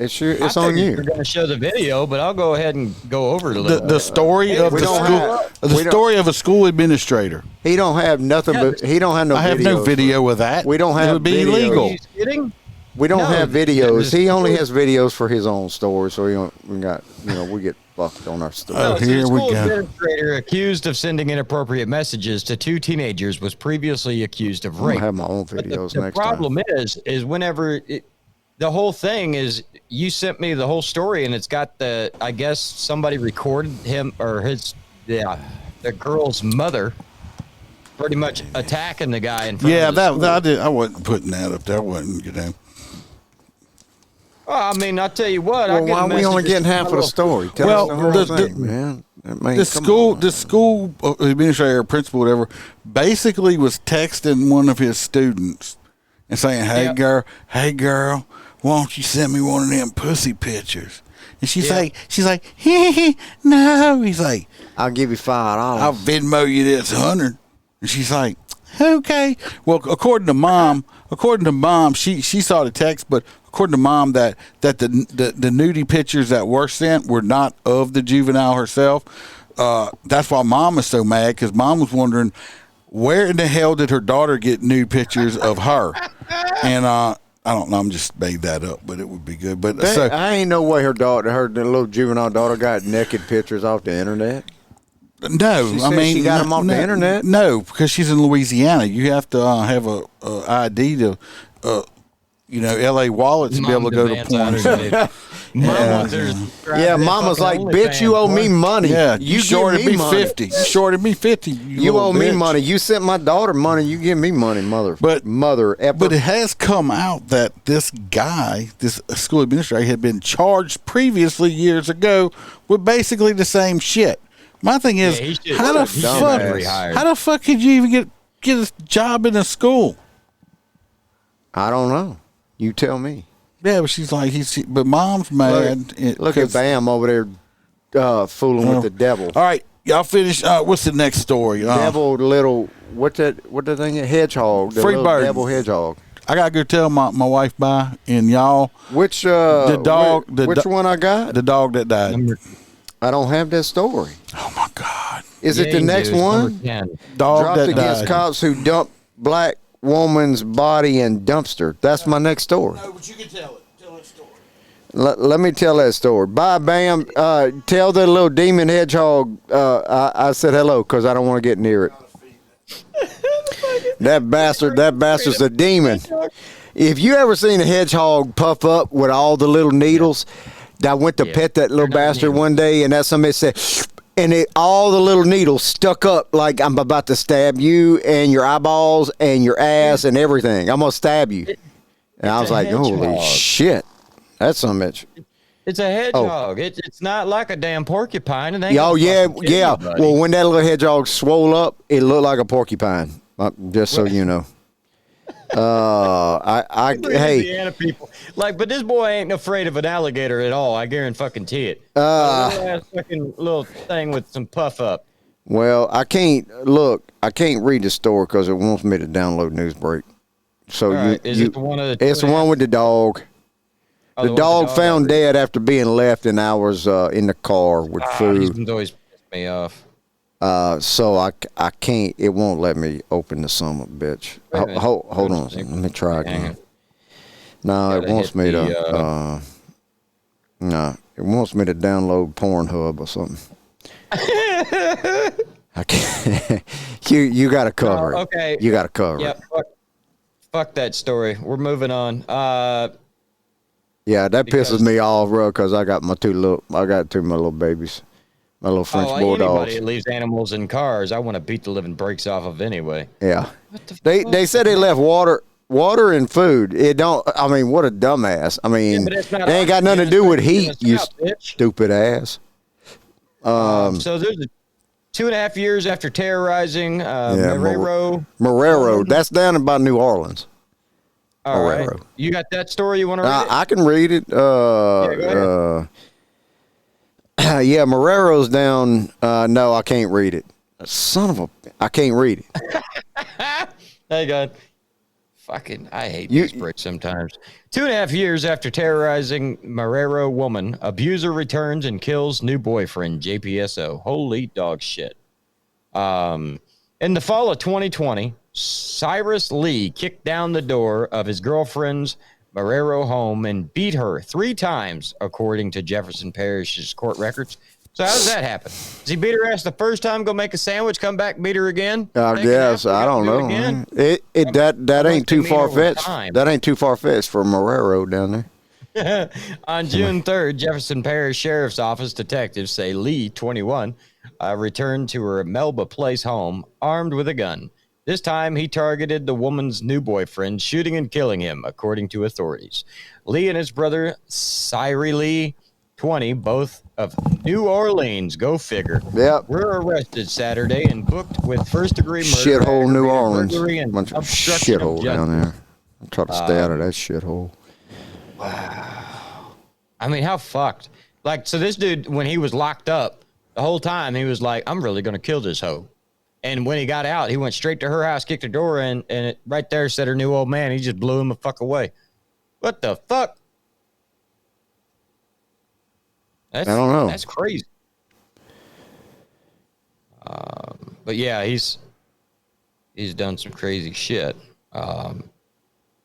Sure. It's on you. We're going to show the video, but I'll go ahead and go over it a little. The story of the school. The story of a school administrator. He don't have nothing, but he don't have no. I have no video of that. We don't have. It would be illegal. Are you kidding? We don't have videos. He only has videos for his own story, so we get fucked on our story. No, here we go. Administrator accused of sending inappropriate messages to 2 teenagers was previously accused of rape. I have my own videos the next time. problem is whenever the whole thing is, you sent me the whole story, and it's got I guess somebody recorded him or the girl's mother pretty much attacking the guy in front of the school. I wasn't putting that up there. I wasn't, Well, I mean, I'll tell you what. Well, why are we only getting half of the story? Tell us the whole thing, man. The school administrator, principal, whatever, basically was texting one of his students and saying, "Hey girl, why don't you send me one of them pussy pictures?" And she's like, no. He's like, "I'll give you $5. I'll Venmo you this 100." And she's like, "Okay." Well, according to mom, she saw the text, but according to mom, that the nudie pictures that were sent were not of the juvenile herself. That's why mom was so mad, because mom was wondering where in the hell did her daughter get nude pictures of her. And I don't know. I'm just made that up, but it would be good. But I ain't no way her little juvenile daughter got naked pictures off the internet. No, she got them off the internet. No, because she's in Louisiana. You have to have a ID to, LA wallet to be able to go to porn. Mama's like, bitch, you owe me money. Yeah, you shorted me money. 50. You shorted me 50. You owe me money. You sent my daughter money. You give me money, mother. But it has come out that this guy, this school administrator, had been charged previously years ago with basically the same shit. My thing is, how the fuck could you even get a job in a school? I don't know. You tell me. Yeah, but she's like, but mom's mad. Look at Bam over there fooling with the devil. All right, y'all finish. What's the next story? Devil little, what the thing? Hedgehog. Free bird. Devil hedgehog. I got to go tell my wife bye, and y'all. Which the dog? Which one I got? The dog that died. I don't have that story. Oh my God! Is it the next one? Dog dropped that against died. Cops who dumped black woman's body in dumpster. That's my next story. No, but you can tell it. Tell that story. Let me tell that story. Bye, Bam. Tell the little demon hedgehog I said hello, because I don't want to get near it. That bastard's a demon. If you ever seen a hedgehog puff up with all the little needles, I went to pet that little bastard one day, and that somebody said, and all the little needles stuck up like I'm about to stab you and your eyeballs and your ass and everything. I'm going to stab you. And I was like, holy shit. That's some bitch. It's a hedgehog. It's not like a damn porcupine. Oh, yeah. Well, when that little hedgehog swole up, it looked like a porcupine, just so you know. Louisiana people but this boy ain't afraid of an alligator at all. I guarantee it. Little thing with some puff up. Well, I can't read the story because it wants me to download Newsbreak. So is it the one of the? It's the one with the dog. The dog found dead after being left in hours in the car with food. He's always pissed me off. So I can't. It won't let me open the son of a bitch. Hold on. Let me try again. No, it wants me to. No, it wants me to download Pornhub or something. I can't. You got to cover it. Okay. You got to cover it. Fuck that story. We're moving on. Yeah, that pisses me off, bro, because I got two of my little babies. My little French bulldogs. Anybody that leaves animals in cars, I want to beat the living brakes off of anyway. Yeah. They said they left water and food. It don't. I mean, what a dumbass. I mean, they ain't got nothing to do with heat. You stupid ass. So there's 2.5 years after terrorizing Marrero. That's down about New Orleans. All right. You got that story you want to read? I can read it. Go ahead. Yeah, Marrero's down. No, I can't read it. I can't read it. Hey, God. Fucking, I hate these bricks sometimes. 2.5 years after terrorizing Marrero woman, abuser returns and kills new boyfriend, JPSO. Holy dog shit. In the fall of 2020, Cyrus Lee kicked down the door of his girlfriend's Marrero home and beat her 3 times, according to Jefferson Parish's court records. So how does that happen? Does he beat her ass the first time, go make a sandwich, come back, beat her again? I guess. I don't know. That ain't too far-fetched. That ain't too far-fetched for Marrero down there. On June 3rd, Jefferson Parish Sheriff's Office detectives say Lee, 21, returned to her Melba Place home armed with a gun. This time, he targeted the woman's new boyfriend, shooting and killing him, according to authorities. Lee and his brother, Cyree Lee, 20, both of New Orleans, go figure, were arrested Saturday and booked with first-degree murder. Shithole New Orleans. Bunch of shithole down there. I'm trying to stay out of that shithole. Wow. I mean, how fucked? Like, so this dude, when he was locked up, the whole time, he was like, I'm really going to kill this hoe. And when he got out, he went straight to her house, kicked her door in, and it right there said her new old man. He just blew him the fuck away. What the fuck? I don't know. That's crazy. But yeah, he's done some crazy shit.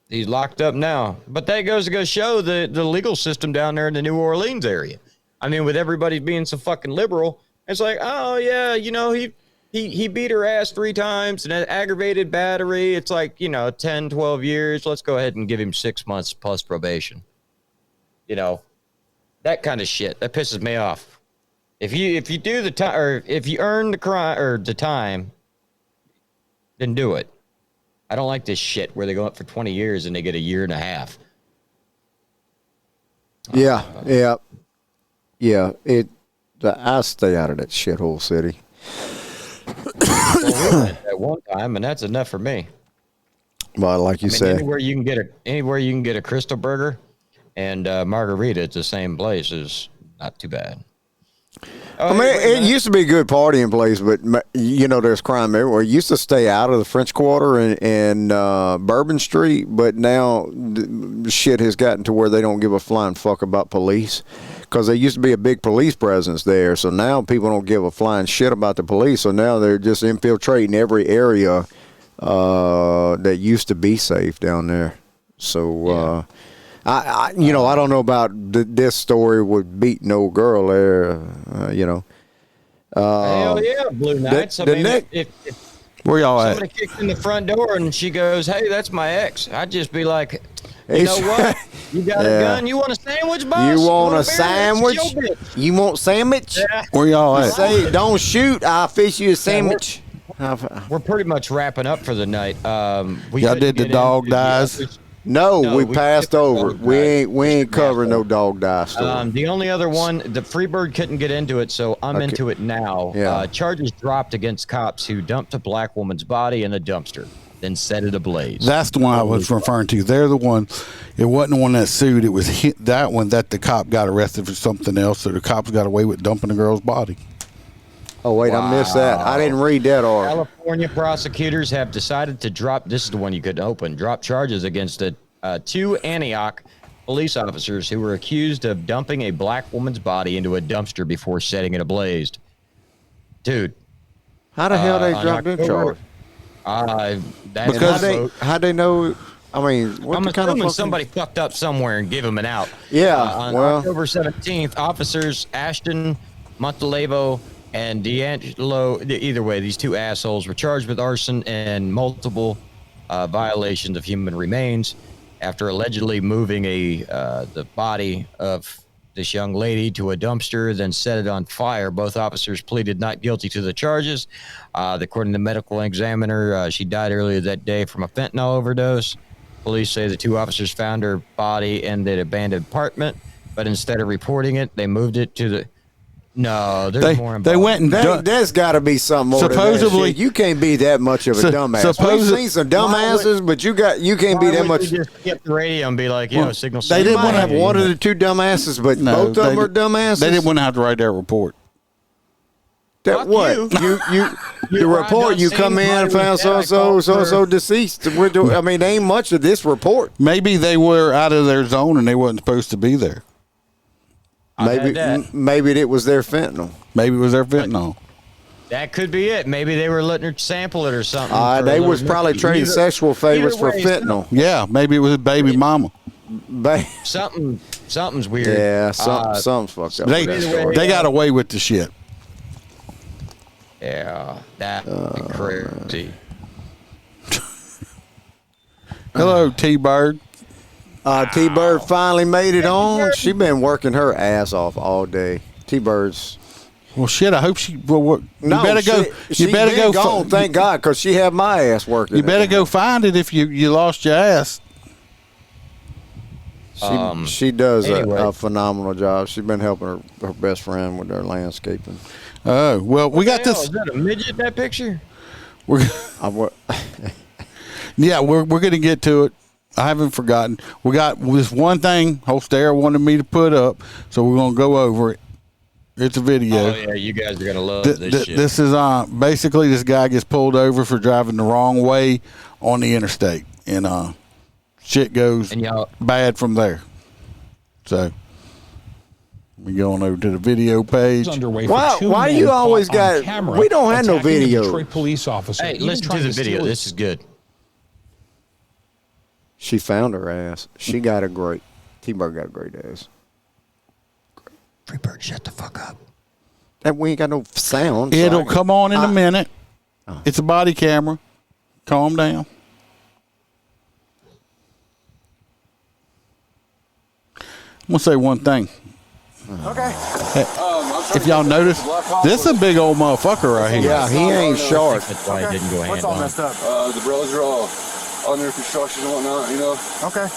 He's locked up now. But that goes to go show the legal system down there in the New Orleans area. I mean, with everybody being so fucking liberal, it's like, oh yeah, you know, he beat her ass 3 times and an aggravated battery. It's like, you know, 10, 12 years. Let's go ahead and give him 6 months plus probation. You know. That kind of shit that pisses me off. If you do the time, or if you earn the crime or the time, then do it. I don't like this shit where they go up for 20 years and they get a year and a half. Yeah. I stay out of that shithole city. Well, we went at one time, and that's enough for me. Well, like you said, anywhere you can get a Crystal Burger and margarita at the same place is not too bad. I mean, it used to be a good partying place, but, you know, there's crime everywhere. It used to stay out of the French Quarter and Bourbon Street, but now shit has gotten to where they don't give a flying fuck about police, because there used to be a big police presence there. So now people don't give a flying shit about the police. So now they're just infiltrating every area that used to be safe down there. So, I don't know about this story with beating no girl there, you know. Hell yeah, Blue Knights. If where y'all somebody kicks in the front door and she goes, hey, that's my ex, I'd just be like, you know what? You got a gun? You want a sandwich, boss? You want a sandwich? You want sandwich? Yeah. Where y'all at? Say, don't shoot. I'll fish you a sandwich. We're pretty much wrapping up for the night. Y'all did the dog dies? No, we passed over. We ain't covering no dog die story. The only other one, the Freebird couldn't get into it, so I'm into it now. Yeah. Charges dropped against cops who dumped a black woman's body in a dumpster, then set it ablaze. That's the one I was referring to. They're the one. It wasn't the one that sued. It was that one that the cop got arrested for something else. So the cops got away with dumping the girl's body. Oh, wait, I missed that. I didn't read that article. California prosecutors have decided to drop, this is the one you couldn't open, drop charges against the 2 Antioch police officers who were accused of dumping a black woman's body into a dumpster before setting it ablaze. Dude. How the hell they dropped that charge? How'd they know? I mean, I'm assuming somebody fucked up somewhere and gave them an out. Yeah, on October 17th, officers Ashton Montelevo and D'Angelo, either way, these 2 assholes were charged with arson and multiple violations of human remains after allegedly moving the body of this young lady to a dumpster, then set it on fire. Both officers pleaded not guilty to the charges. According to the medical examiner, she died earlier that day from a fentanyl overdose. Police say the 2 officers found her body in the abandoned apartment, but instead of reporting it, they moved it to the... No, there's more involved. They went and there's got to be something more. Supposedly, you can't be that much of a dumbass. We've seen some dumbasses, but you can't be that much. Just get the radio and be like, signal. They didn't want to have one of the 2 dumbasses, but both of them are dumbasses. They didn't want to have to write that report. That what the report you come in and found so deceased. I mean, there ain't much of this report. Maybe they were out of their zone and they wasn't supposed to be there. Maybe it was their fentanyl. Maybe it was their fentanyl. That could be it. Maybe they were letting her sample it or something. They was probably trading sexual favors for fentanyl. Yeah, maybe it was a baby mama. Something's weird. Yeah, something's fucked up. They got away with the shit. Yeah, that would be crazy. Hello, T-Bird. T-Bird finally made it on. She been working her ass off all day. T-Bird's. Well, shit. I hope she. Well, you better go. She You better been go. gone, thank God, because she had my ass working. You better go find it if you lost your ass. She does a phenomenal job. She's been helping her best friend with their landscaping. Oh well, we got this. Is that a midget? That picture? Yeah, we're gonna get to it. I haven't forgotten. We got this one thing Holstera wanted me to put up, so we're gonna go over it. It's a video. Oh yeah, you guys are gonna love this shit. This is basically this guy gets pulled over for driving the wrong way on the interstate, and shit goes bad from there. So we going over to the video page. Why you always got? We don't have no video. Detroit police officer. Hey, listen to the video. This is good. She found her ass. She got a great. T-Bird got a great ass. Freebird, shut the fuck up. That we ain't got no sound. It'll come on in a minute. It's a body camera. Calm down. I'm gonna say one thing. Okay. If y'all notice, this is a big old motherfucker right here. Yeah, he ain't short. That's why I didn't go What's all messed up? The roads are all under construction and whatnot, you know? Okay.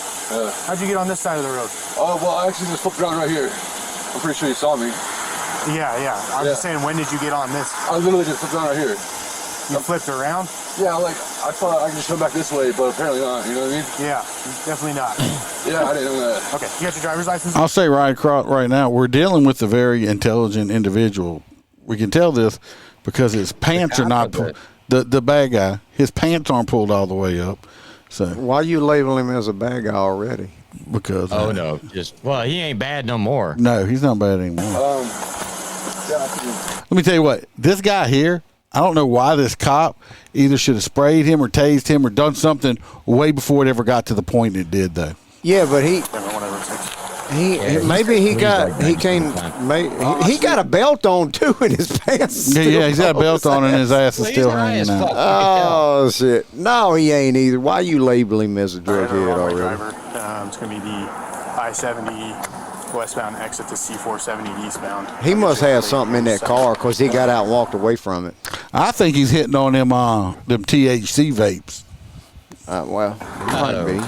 How'd you get on this side of the road? Oh, well, I actually just flipped around right here. I'm pretty sure you saw me. Yeah. I'm just saying, when did you get on this? I literally just flipped around right here. You flipped around? Yeah, like, I thought I could just come back this way, but apparently not, you know what I mean? Yeah, definitely not. Yeah, I didn't know that. Okay, you got your driver's license? I'll say right now, we're dealing with a very intelligent individual. We can tell this because his pants are not the bad guy. His pants aren't pulled all the way up. So why you label him as a bad guy already? Because no, he ain't bad no more. No, he's not bad anymore. Let me tell you what, this guy here, I don't know why this cop either should have sprayed him or tased him or done something way before it ever got to the point it did, though. Yeah, but he got a belt on too in his pants. Yeah, he's got a belt on and his ass is still hanging out. Oh shit! No, he ain't either. Why you label him as a drughead already? Driver. It's gonna be the I-70 westbound exit to C-470 eastbound. He must have something in that car because he got out and walked away from it. I think he's hitting on them THC vapes. Well, might be.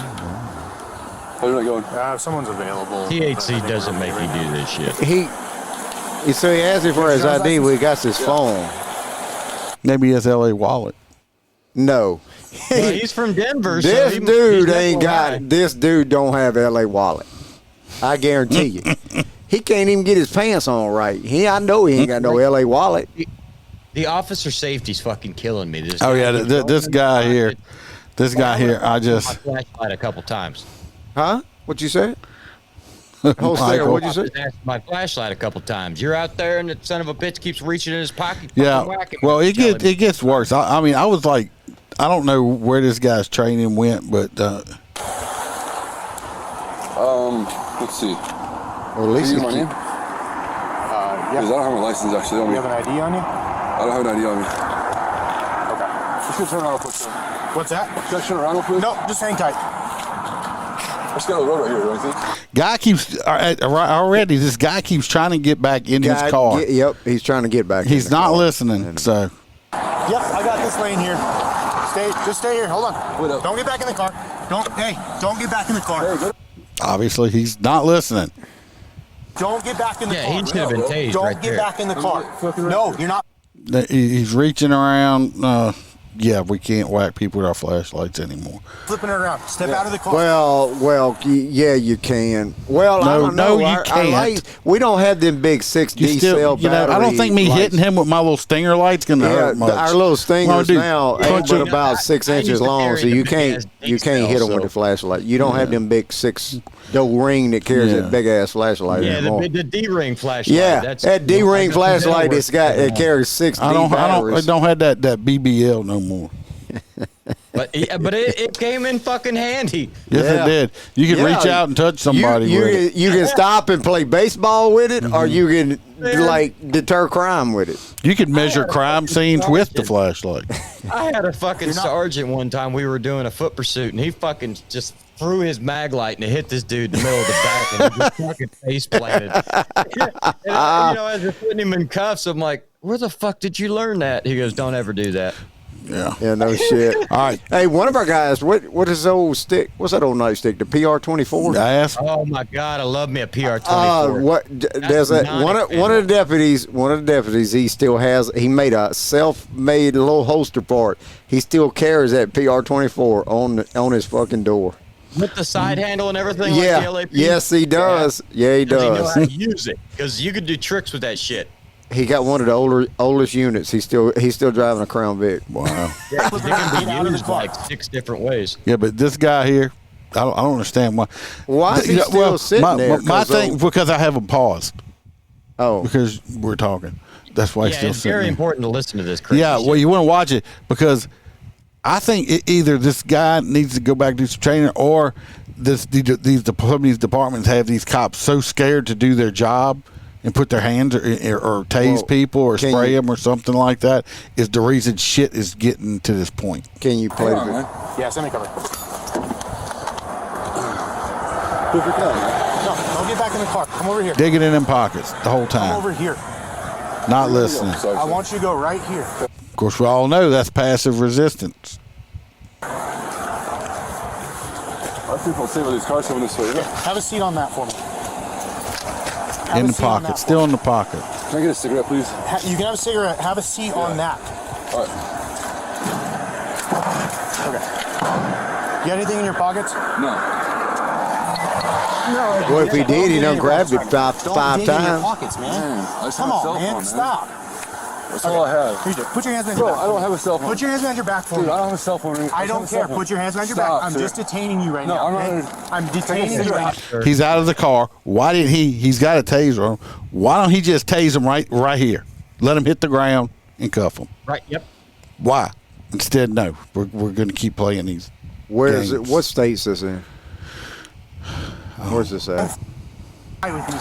How's it going? If someone's available. THC doesn't make you do this shit. So he asked me for his ID. We got his phone. Maybe his LA wallet. No. Well, he's from Denver. This so dude ain't got. This dude don't have LA wallet. I guarantee you. He can't even get his pants on right. I know he ain't got no LA wallet. The officer safety's fucking killing me. This guy here. This guy here. I just my flashlight a couple times. Huh? What you said? What'd you say? My flashlight a couple times. You're out there, and the son of a bitch keeps reaching in his pocket. Yeah. Well, it gets worse. I mean, I was like, I don't know where this guy's training went, but let's see. Well, at least my name? Yeah. Because I don't have my license actually on me. You have an ID on you? I don't have an ID on me. Okay. Let's go turn around real quick, sir. What's that? Should I turn around real quick? No, just hang tight. Let's go to the road right here, don't you think? Guy keeps already. This guy keeps trying to get back in his car. Yep, he's trying to get back. He's not listening. So. Yep, I got this lane here. Just stay here. Hold on. Don't get back in the car. Don't get back in the car. Obviously, he's not listening. Don't get back in the car. Yeah, he should have been tased. Don't get back in the car. No, you're not. He's reaching around. Yeah, we can't whack people with our flashlights anymore. Flipping it around. Step out of the car. Well, yeah, you can. Well, I don't know. You can't. We don't have them big 6D cell battery I don't think me hitting him with my little stinger light's gonna hurt much. Our little stingers now ain't but about 6 inches long, so you can't hit them with the flashlight. You don't have them big 6-door ring that carries that big ass flashlight anymore. The D-ring flashlight. Yeah, that D-ring flashlight. It carries 6D batteries. I don't have that BBL no more. But it came in fucking handy. Yes, it did. You can reach out and touch somebody with it. You can stop and play baseball with it, or you can deter crime with it. You can measure crime scenes with the flashlight. I had a fucking sergeant one time. We were doing a foot pursuit, and he fucking just threw his mag light and it hit this dude in the middle of the back, and he just fucking face planted. And as we're putting him in cuffs, I'm like, "Where the fuck did you learn that?" He goes, "Don't ever do that." Yeah, no shit. All right. Hey, one of our guys, what is the old stick? What's that old nightstick? The PR-24? I asked. Oh my God, I love me a PR-24. There's one of the deputies. He made a self-made little holster part. He still carries that PR-24 on his fucking door. With the side handle and everything like the LAP? Yes, he does. Yeah, he does. He knows how to use it, because you could do tricks with that shit. He got one of the oldest units. He's still driving a Crown Vic. Wow. Yeah, it can be used like 6 different ways. Yeah, but this guy here, I don't understand why. Why is he still sitting there? My thing, because I have him paused. Oh. Because we're talking. That's why he's still it's sitting very there. important to listen to this crazy Yeah, shit. well, you want to watch it, because I think either this guy needs to go back and do some training, or some of these departments have these cops so scared to do their job and put their hands or tase people or spray them or something like that is the reason shit is getting to this point. Can you play it? Yeah, send me cover. No, don't get back in the car. Come over here. Digging in them pockets the whole time. Come over here. Not listening. I want you to go right here. Of course, we all know that's passive resistance. I think I'll save all these cars coming this way. Yeah, have a seat on that for me. In the pocket, still in the pocket. Can I get a cigarette, please? You can have a cigarette. Have a seat on that. All right. Okay. You got anything in your pockets? No. Well, if he did, he done grabbed it five times. In your pockets, man. Come on, man. Stop. That's all I have. Put your hands behind your back. I don't have a cell phone. Put your hands behind your back for me. Dude, I don't have a cell phone. I don't care. Put your hands behind your back. I'm just detaining you right now. I'm detaining you right now. He's out of the car. Why didn't he's got a taser on him. Why don't he just tase him right here? Let him hit the ground and cuff him. Right, yep. Why? Instead, no. We're going to keep playing these Where is games. it? What state's this in? Where's this at? Fight with me.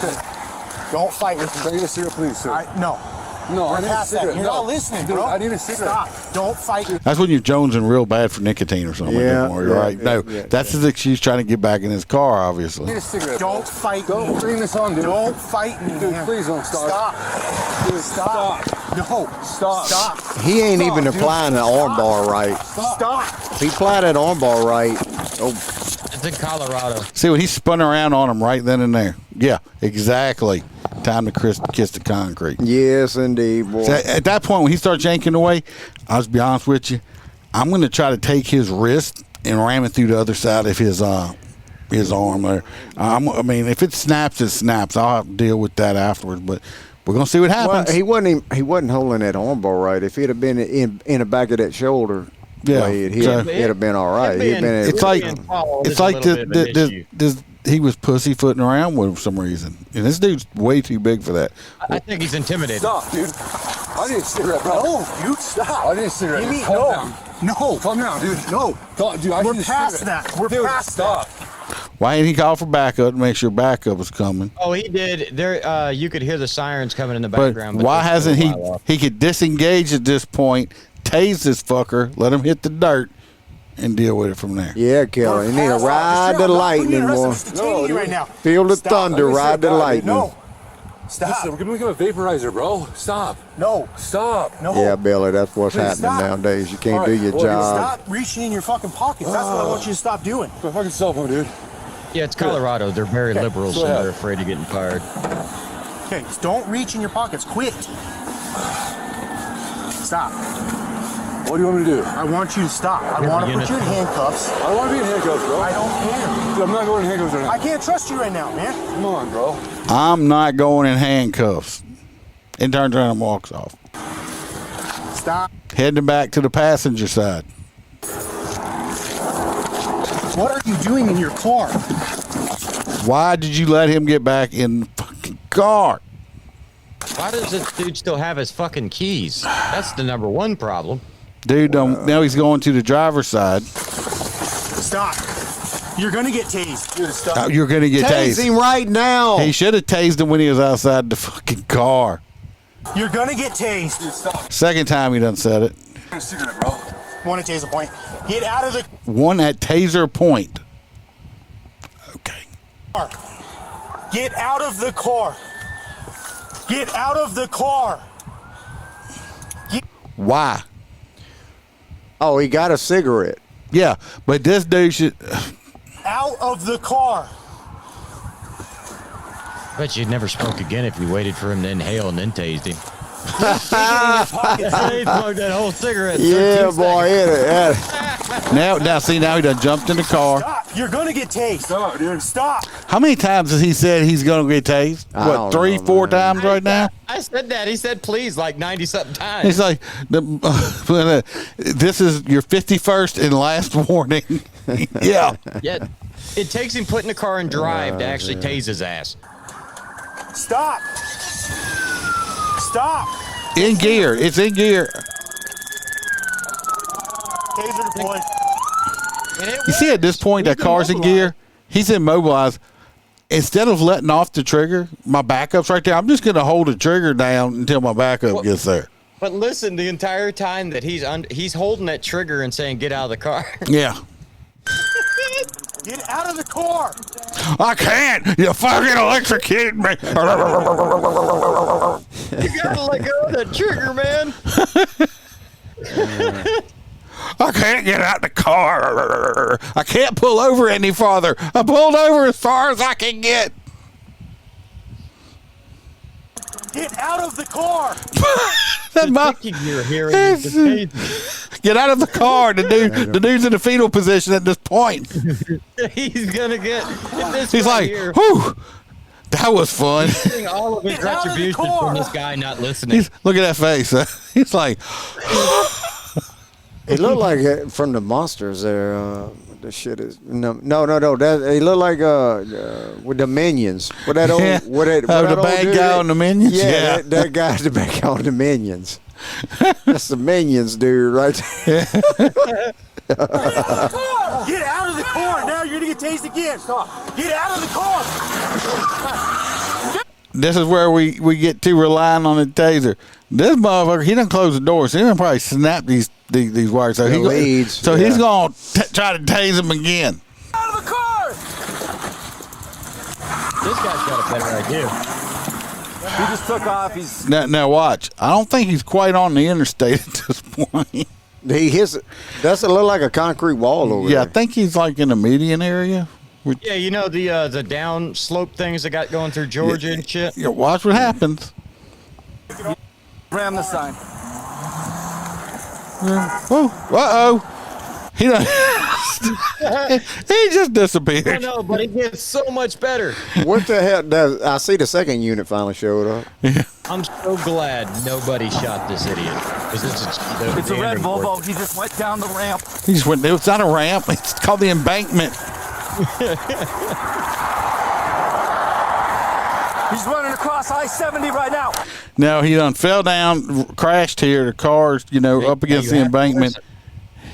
Don't fight with me. Can I get a cigarette, please, sir? No. No, I need a cigarette. You're not listening, bro. I need a cigarette. Stop. Don't fight. That's when you're jonesing real bad for nicotine or something. Right? That's his excuse trying to get back in his car, obviously. I need a cigarette. Don't fight me. Don't bring this on, dude. Don't fight me. Dude, please don't stop. Dude, stop. No. Stop. He ain't even applying the armbar right. Stop. If he applied that armbar right, It's in Colorado. See, when he spun around on him right then and there. Yeah, exactly. Time to kiss the concrete. Yes, indeed, boy. So at that point, when he starts yanking away, I'll just be honest with you, I'm going to try to take his wrist and ram it through the other side of his arm there. I mean, if it snaps, it snaps. I'll have to deal with that afterwards, but we're going to see what happens. Well, he wasn't holding that armbar right. If he'd have been in the back of that shoulder, he'd have been all right. It's like he was pussyfooting around with him for some reason. And this dude's way too big for that. I think he's intimidated. Stop, dude. I need a cigarette, bro. No, dude, stop. I need a cigarette. Give me, Calm down. No. Calm down, dude. No. Dude, I We're need a past cigarette. that. We're past stop. Why didn't he call for backup to make sure backup was coming? Oh, he did. There, you could hear the sirens coming in the But background. why hasn't he could disengage at this point, tase this fucker, let him hit the dirt, and deal with it from there. Yeah, Kelly. You need to ride the lightning, boy. No, right now. Feel the thunder, ride the lightning. No. Stop. Listen, we're going to make him a vaporizer, bro. Stop. No. Stop. No. Yeah, Billy, that's what's happening stop. nowadays. You can't do your job. Stop reaching in your fucking pockets. That's what I want you to stop doing. My fucking cell phone, dude. Yeah, it's Colorado. They're very liberal, so they're afraid of getting fired. Okay, so don't reach in your pockets. Quit. Stop. What do you want me to do? I want you to stop. I want to put you in handcuffs. I don't want to be in handcuffs, bro. I don't care. Dude, I'm not going in handcuffs right now. I can't trust you right now, man. Come on, bro. I'm not going in handcuffs. And turns around and walks off. Stop. Heading back to the passenger side. What are you doing in your car? Why did you let him get back in the fucking car? Why does this dude still have his fucking keys? That's the number one problem. Dude, now he's going to the driver's side. Stop. You're going to get tased. Dude, stop. You're going to get tased. Tase him right now. He should have tased him when he was outside the fucking car. You're going to get tased. Dude, stop. Second time he done said it. Cigarette, bro. One at taser point. Get out of the One at taser point. Okay. car. Get out of the car. Get out of the car. Why? Oh, he got a cigarette. Yeah, but this dude should... Out of the car. Bet you'd never spoke again if you waited for him to inhale and then tased him. He smoked that whole cigarette. Yeah, boy. Now he done jumped in the car. Stop. You're going to get tased. Stop, dude. Stop. How many times has he said he's going to get tased? What, 3, 4 times right now? I said that. He said please like 90-something times. He's like, this is your 51st and last warning. Yeah. Yeah. It takes him putting the car in drive to actually tase his ass. Stop. Stop. In gear. It's in gear. Taser deployed. You see at this point that car's in gear? He's immobilized. Instead of letting off the trigger, my backup's right there. I'm just going to hold the trigger down until my backup gets there. But listen, the entire time that he's holding that trigger and saying, get out of the car. Yeah. Get out of the car. I can't. You fucking electrocuted me. You gotta let go of that trigger, man. I can't get out the car. I can't pull over any farther. I pulled over as far as I can get. Get out of the car. You're hearing Get out of the car. The dude's in the fetal position at this point. He's gonna get. He's like, whew, that was fun. Getting all of his retribution from this guy not listening. Look at that face. He's like, it looked like from the monsters there. The shit is no. That it looked like with the minions. With that old, the bad guy on the minions. Yeah, that guy's the bad guy on the minions. That's the minions dude right there. Get out of the car. Now you're gonna get tased again. Get out of the car. This is where we get too relying on the taser. This motherfucker, he done close the door, so he done probably snap these wires. So he's gonna try to tase him again. Out of the car. This guy's got a better idea. He just took off. He's now watch. I don't think he's quite on the interstate at this point. That's a little like a concrete wall over there. Yeah, I think he's like in the median area. Yeah, you know the down slope things they got going through Georgia and shit. Yeah, watch what happens. ram the sign. Oh, uh-oh. He just disappeared. I know, but it gets so much better. What the hell? I see the second unit finally showed up. Yeah. I'm so glad nobody shot this idiot. It's a red Volvo. He just went down the ramp. He just went. It's not a ramp. It's called the embankment. He's running across I-70 right now. Now he done fell down, crashed here. The car's, up against the embankment.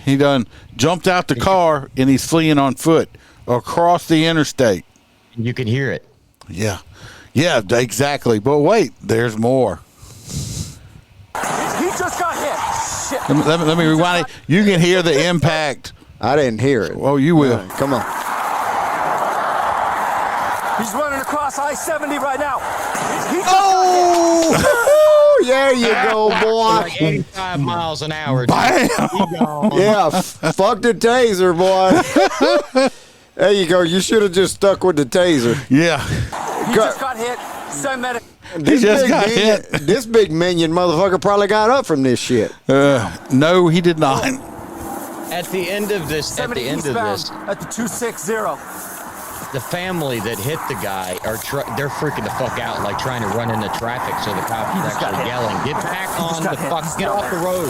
He done jumped out the car and he's fleeing on foot across the interstate. You can hear it. Yeah, exactly. But wait, there's more. He just got hit. Shit. Let me rewind it. You can hear the impact. I didn't hear it. Oh, you will. Come on. He's running across I-70 right now. There you go, boy. Like 85 miles an hour. Bam! Yeah, fuck the taser, boy. There you go. You should have just stuck with the taser. Yeah. He just got hit. Send medic. This big minion motherfucker probably got up from this shit. No, he did not. At the end of this, at the 260. The family that hit the guy they're freaking the fuck out, like trying to run into traffic. So the cops are actually yelling, "Get back on the fuck! Get off the road!"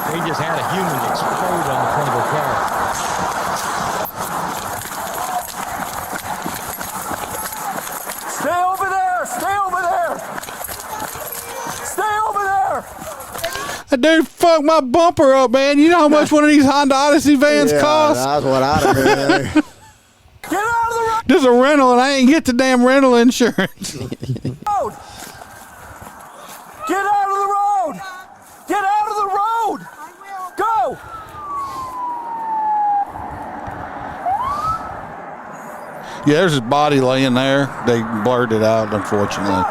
They just had a human explode on the front of their car. Stay over there! Stay over there! dude fucked my bumper up, man. You know how much one of these Honda Odyssey vans cost? That's what I'd have been. Get out of the road! This is a rental, and I ain't get the damn rental insurance. Get out of the road! Get out of the road! Go! Yeah, there's his body laying there. They blurred it out, unfortunately.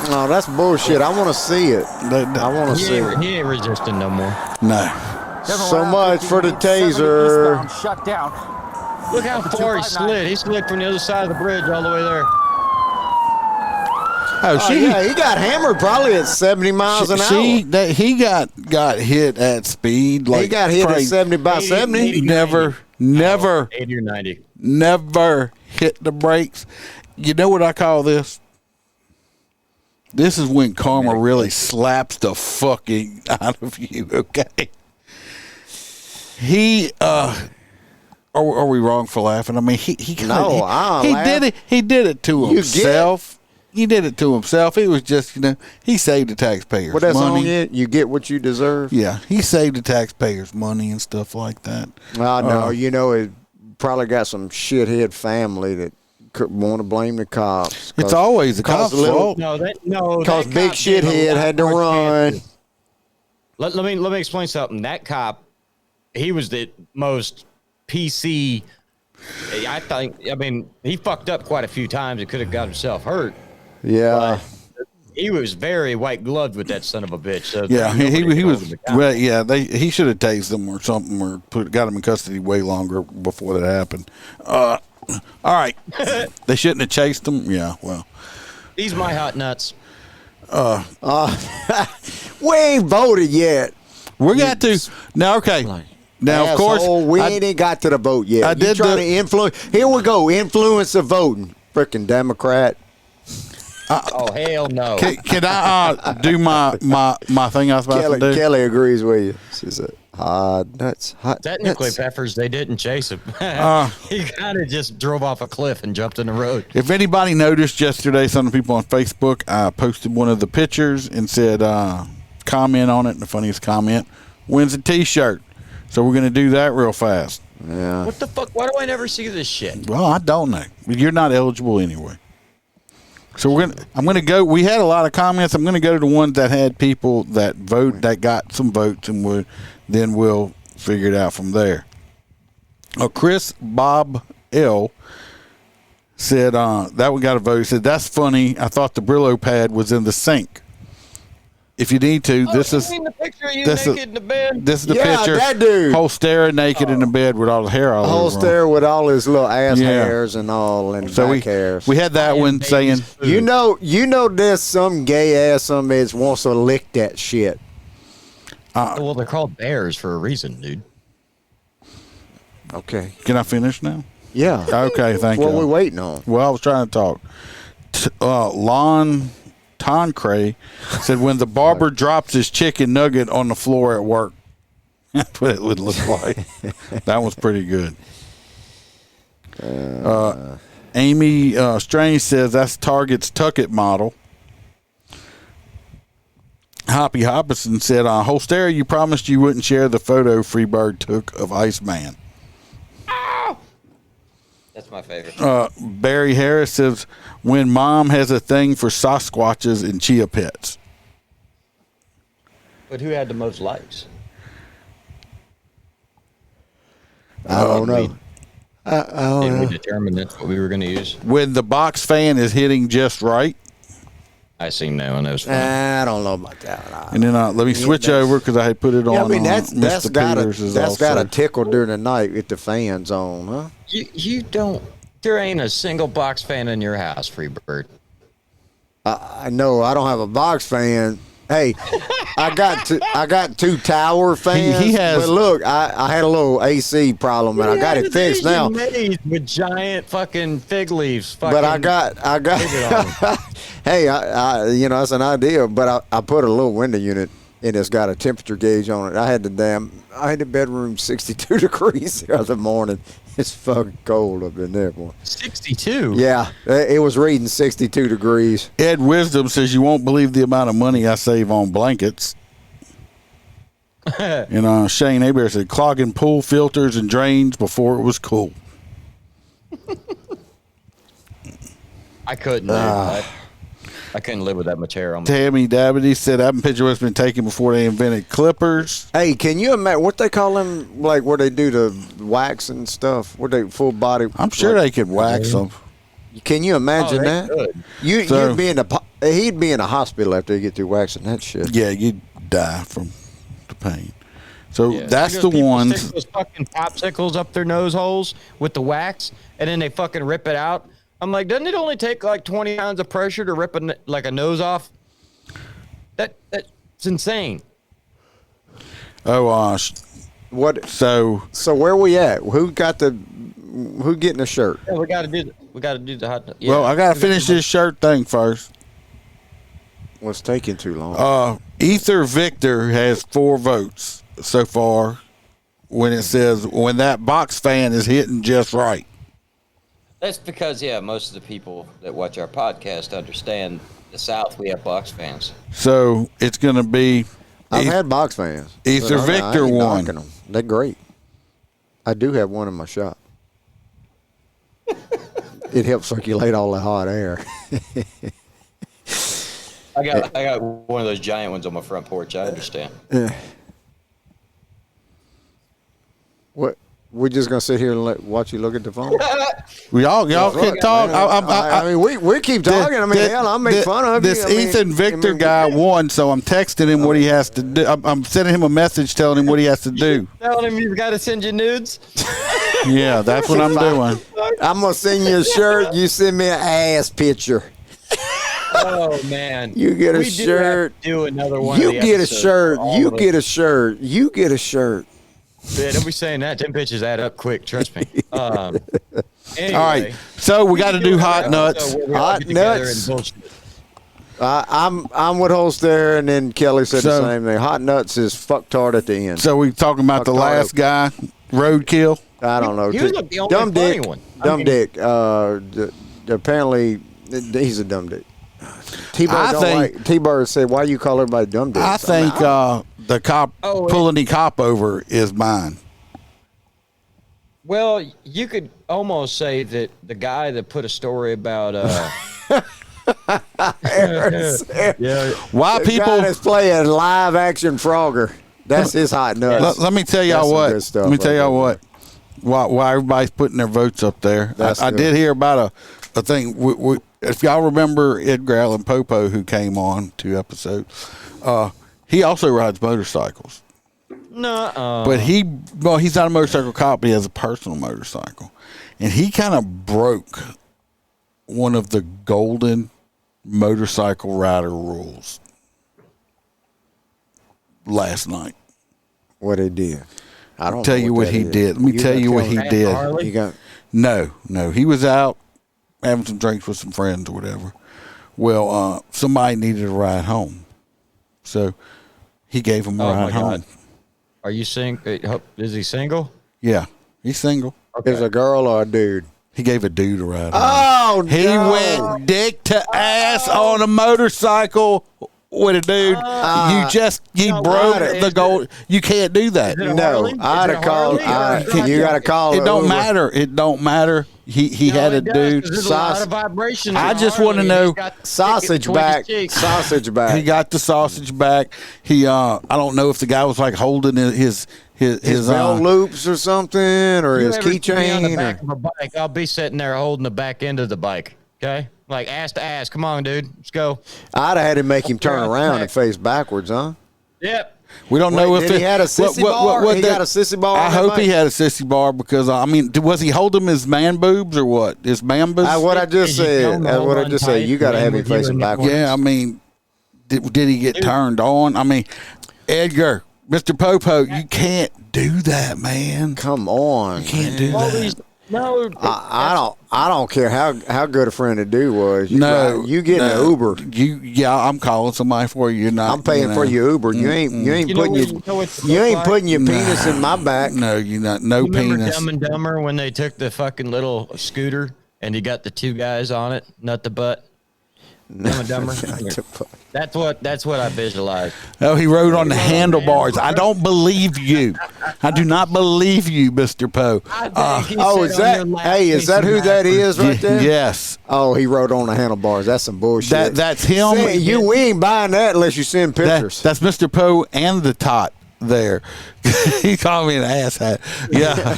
No, that's bullshit. I want to see it. I want to see it. He ain't resisting no more. No. So much for the taser. Shut down. Look how far he slid. He slid from the other side of the bridge all the way there. Yeah, he got hammered probably at 70 miles an hour. He got hit at speed. Like he got hit at 70 by 70. 80, never 80 or 90. Never hit the brakes. You know what I call this? This is when karma really slaps the fucking out of you, okay? He are we wrong for laughing? I mean, he did it. He did it to himself. He did it to himself. It was just, he saved the taxpayers Well, that's money. on it. You get what you deserve. Yeah, he saved the taxpayers money and stuff like that. No, it probably got some shithead family that could want to blame the cops. It's always the cops' fault. Because big shithead had to run. Let me explain something. That cop, he was the most PC. I mean, he fucked up quite a few times. He could have got himself hurt. Yeah. But he was very white gloved with that son of a bitch. So yeah, he was. Well, yeah, he should have tased him or something, or got him in custody way longer before that happened. All right, they shouldn't have chased him. Yeah, well, these my hot nuts. We ain't voted yet. We got to now. Okay. Now, of course, we ain't got to the vote yet. I did try to influence. Here we go. Influence the voting. Freaking Democrat. Oh, hell no. Can I do my thing I was about to do? Kelly agrees with you. She said, hot nuts. Technically, Peppers, they didn't chase him. He kind of just drove off a cliff and jumped in the road. If anybody noticed yesterday, some of the people on Facebook, I posted one of the pictures and said, comment on it. And the funniest comment, wins a T-shirt. So we're going to do that real fast. Yeah. What the fuck? Why do I never see this shit? Well, I don't know. You're not eligible anyway. So I'm gonna go. We had a lot of comments. I'm gonna go to the ones that had people that that got some votes, and then we'll figure it out from there. Chris Bob L said that one got a vote. He said, that's funny. I thought the Brillo pad was in the sink. If you need to, this is the picture of you naked in the bed. This is the picture. That dude. Holstera naked in the bed with all the hair all over him. Holstera with all his little ass hairs and all, and back hairs. We had that one saying, you know, there's some gay ass some bitch wants to lick that shit. Well, they're called bears for a reason, dude. Okay. Can I finish now? Yeah. Okay, thank you. What are we waiting on? Well, I was trying to talk. Lon Toncray said, when the barber drops his chicken nugget on the floor at work. That's what it would look like. That was pretty good. Amy Strange says that's Target's Tuck It model. Hoppy Hopperson said, Holstera, you promised you wouldn't share the photo Freebird took of Iceman. That's my favorite. Barry Harris says, when mom has a thing for Sasquatches and Chia Pets. But who had the most likes? I don't know. Did we determine that's what we were going to use? When the box fan is hitting just right. I seen that one. That was fun. I don't know about that one. And then let me switch over because I had put it on. Yeah, I mean, that's got to tickle during the night with the fans on, huh? You don't. There ain't a single box fan in your house, Freebird. I know. I don't have a box fan. Hey, I got two tower fans. He has. But look, I had a little AC problem, and I got it fixed now. With giant fucking fig leaves. But I got. Hey, I that's an idea. But I put a little window unit and it's got a temperature gauge on it. I had the bedroom 62 degrees the other morning. It's fucking cold up in there, boy. 62? Yeah, it was reading 62 degrees. Ed Wisdom says, you won't believe the amount of money I save on blankets. And Shane Aber said, clogging pool filters and drains before it was cool. I couldn't. I couldn't live with that much hair on me. Tammy Dabney said, I've been picture what's been taken before they invented clippers. Hey, can you imagine what they call them, like where they do the wax and stuff? Where they full body? I'm sure they could wax them. Can you imagine that? Could. You'd be he'd be in a hospital after he get through waxing that shit. Yeah, you'd die from the pain. So that's You know, the people ones. stick those fucking popsicles up their nose holes with the wax, and then they fucking rip it out. I'm like, doesn't it only take like 20 pounds of pressure to rip a nose off? That's insane. Oh, what? So where we at? Who getting a shirt? Yeah, we got to do the hot. Yeah. Well, I got to finish this shirt thing first. What's taking too long? Ether Victor has 4 votes so far when it says when that box fan is hitting just right. That's because, most of the people that watch our podcast understand the South, we have box fans. So it's going to be. I've had box fans. Ether Victor won. They're great. I do have one in my shop. It helps circulate all the hot air. I got one of those giant ones on my front porch. I understand. Yeah. What? We're just gonna sit here and watch you look at the phone. y'all can talk. I mean, we keep talking. I'll make fun of you. This Ethan Victor guy won, so I'm texting him what he has to do. I'm sending him a message telling him what he has to do. Telling him you've got to send you nudes. Yeah, that's what I'm doing. I'm gonna send you a shirt. You send me an ass picture. Oh man, you get a shirt. Do another one. You get a shirt. You get a shirt. You get a shirt. Yeah, don't be saying that. 10 pitches add up quick. Trust me. Anyway, all right, so we got to do hot nuts. Hot nuts. I'm with Holster, and then Kelly said the same thing. Hot nuts is fucktard at the end. So we talking about the last guy, Roadkill. I don't know. He was the only funny one. Dumb dick. Apparently, he's a dumb dick. T-Bird said, "Why you call everybody dumb dick?" I think the cop pulling the cop over is mine. Well, you could almost say that the guy that put a story about why people that's playing live action Frogger. That's his hot nuts. Let me tell y'all what. Let me tell y'all what. Why everybody's putting their votes up there. I did hear about a thing. If y'all remember Edgar Allan Poe, who came on 2 episodes, he also rides motorcycles. No, but he's not a motorcycle cop, but he has a personal motorcycle, and he kind of broke one of the golden motorcycle rider rules last night. What he did? I don't tell you what he did. Let me tell you what he did. No, he was out having some drinks with some friends or whatever. Well, somebody needed a ride home, so he gave him a ride home. God. Are you single? Is he single? Yeah, he's single. Okay. Is a girl or a dude? He gave a dude a ride home. He went dick to ass on a motorcycle with a dude. You broke the goal. You can't do that. No, I'd have called. You got to call. It don't matter. It don't matter. He had a dude. There's a lot of vibrations. I just want to know sausage back. Sausage back. He got the sausage back. I don't know if the guy was like holding his belt loops or something, or his keychain. I'll be sitting there holding the back end of the bike. Okay, like ass to ass. Come on, dude, let's go. I'd have had him make him turn around and face backwards, huh? Yep. We don't know if he had a sissy bar. He got a sissy bar. I hope he had a sissy bar because was he holding his man boobs or what? His man boobs? What I just said. That's what I just said. You got to have him facing backwards. Yeah, did he get turned on? Edgar, Mr. Popo, you can't do that, man. Come on, you can't do that. No, I don't care how good a friend the dude was. You get an Uber. I'm calling somebody for you. You're not. I'm paying for your Uber. You ain't putting your penis in my back. No, you're not. No you penis. Remember Dumb and Dumber when they took the fucking little scooter and you got the two guys on it, nut the butt. Dumb and Dumber. That's what I visualized. Oh, he rode on the handlebars. I don't believe you. I do not believe you, Mr. Poe. Is that who that is right there? Yes. Oh, he rode on the handlebars. That's some bullshit. That's him. We ain't buying that unless you send pictures. That's Mr. Poe and the tot there. He called me an asshat. Yeah.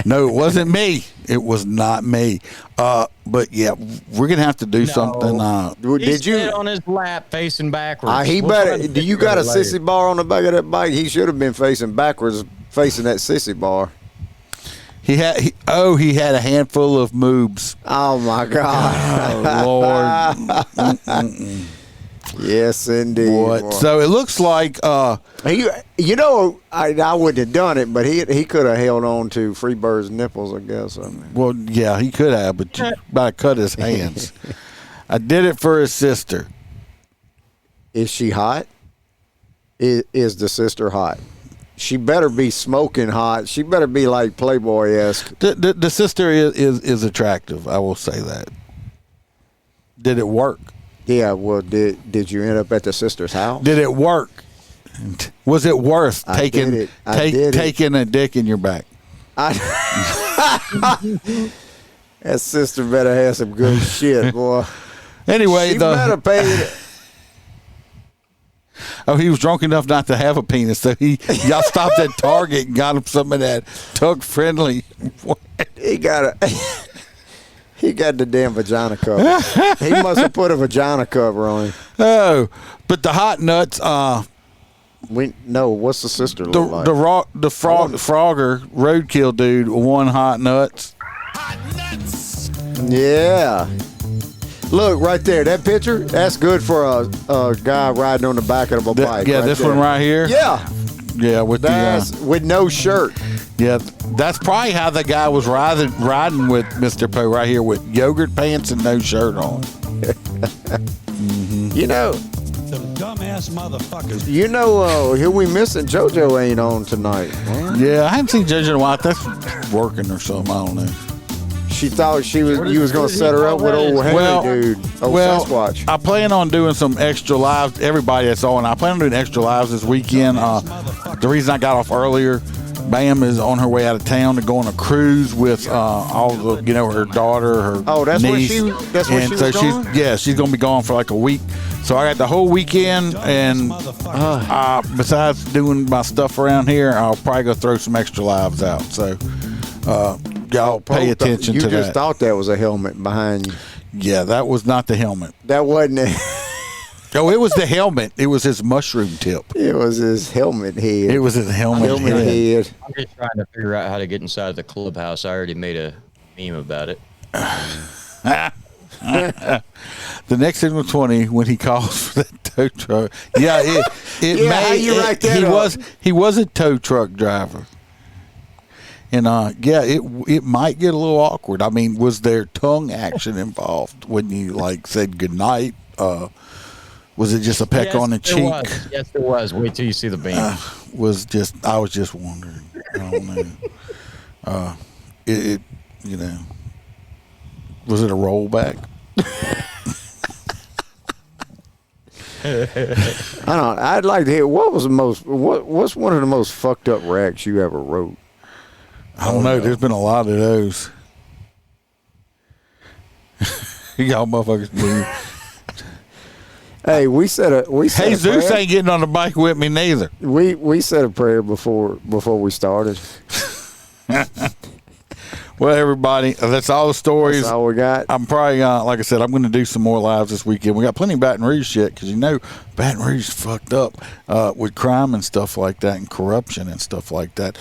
No, it wasn't me. It was not me. But yeah, we're gonna have to do something. Did you on his lap facing backwards? He better. Do you got a sissy bar on the back of that bike? He should have been facing backwards, facing that sissy bar. He had a handful of moobs. Oh my God. Oh Lord. Yes, indeed. What? So it looks like I wouldn't have done it, but he could have held on to Freebird's nipples, I guess. Well, yeah, he could have, but you about to cut his hands. I did it for his sister. Is she hot? Is the sister hot? She better be smoking hot. She better be like Playboy-esque. The sister is attractive. I will say that. Did it work? Yeah, well, did you end up at the sister's house? Did it work? Was it worth taking a dick in your back? That sister better have some good shit, boy. Anyway, she better pay it. Oh, he was drunk enough not to have a penis, so y'all stopped at Target and got him some of that Tug Friendly. He got the damn vagina cover. He must have put a vagina cover on him. Oh, but the hot nuts. What's the sister look like? The Frogger roadkill dude won hot nuts. Hot nuts. Yeah. Look right there, that picture. That's good for a guy riding on the back of a bike. Yeah, this one right here. Yeah. Yeah, with no shirt. Yeah, that's probably how the guy was riding with Mr. Poe right here with yogurt pants and no shirt on. Mm-hmm. Some dumbass motherfuckers. Who we missing? JoJo ain't on tonight, man. Yeah, I haven't seen JoJo in a while. That's working or something. I don't know. She thought you was gonna set her up with old Henry dude. Sasquatch. I plan on doing some extra lives. Everybody that's on, I plan on doing extra lives this weekend. The reason I got off earlier, Bam is on her way out of town to go on a cruise with all the, her daughter, her niece. That's where she was going? She's gonna be gone for like a week. So I got the whole weekend, and besides doing my stuff around here, I'll probably go throw some extra lives out. So y'all pay attention to that. You just thought that was a helmet behind you. Yeah, that was not the helmet. That wasn't it. No, it was the helmet. It was his mushroom tip. It was his helmet head. It was his helmet head. I'm just trying to figure out how to get inside the clubhouse. I already made a meme about it. The next signal 20 when he calls for that tow truck. Yeah, he was a tow truck driver. And it might get a little awkward. I mean, was there tongue action involved when you said goodnight? Was it just a peck on the cheek? Yes, it was. Wait till you see the beam. I was just wondering. I don't know. Was it a rollback? I'd like to hear what's one of the most fucked up rags you ever wrote? I don't know. There's been a lot of those. Y'all motherfuckers do. Hey, we said Hey, Zeus ain't getting on the bike with me neither. We said a prayer before we started. Well, everybody, that's all the stories. That's all we got. I'm probably like I said, I'm going to do some more lives this weekend. We got plenty of Baton Rouge shit because Baton Rouge is fucked up with crime and stuff like that, and corruption and stuff like that.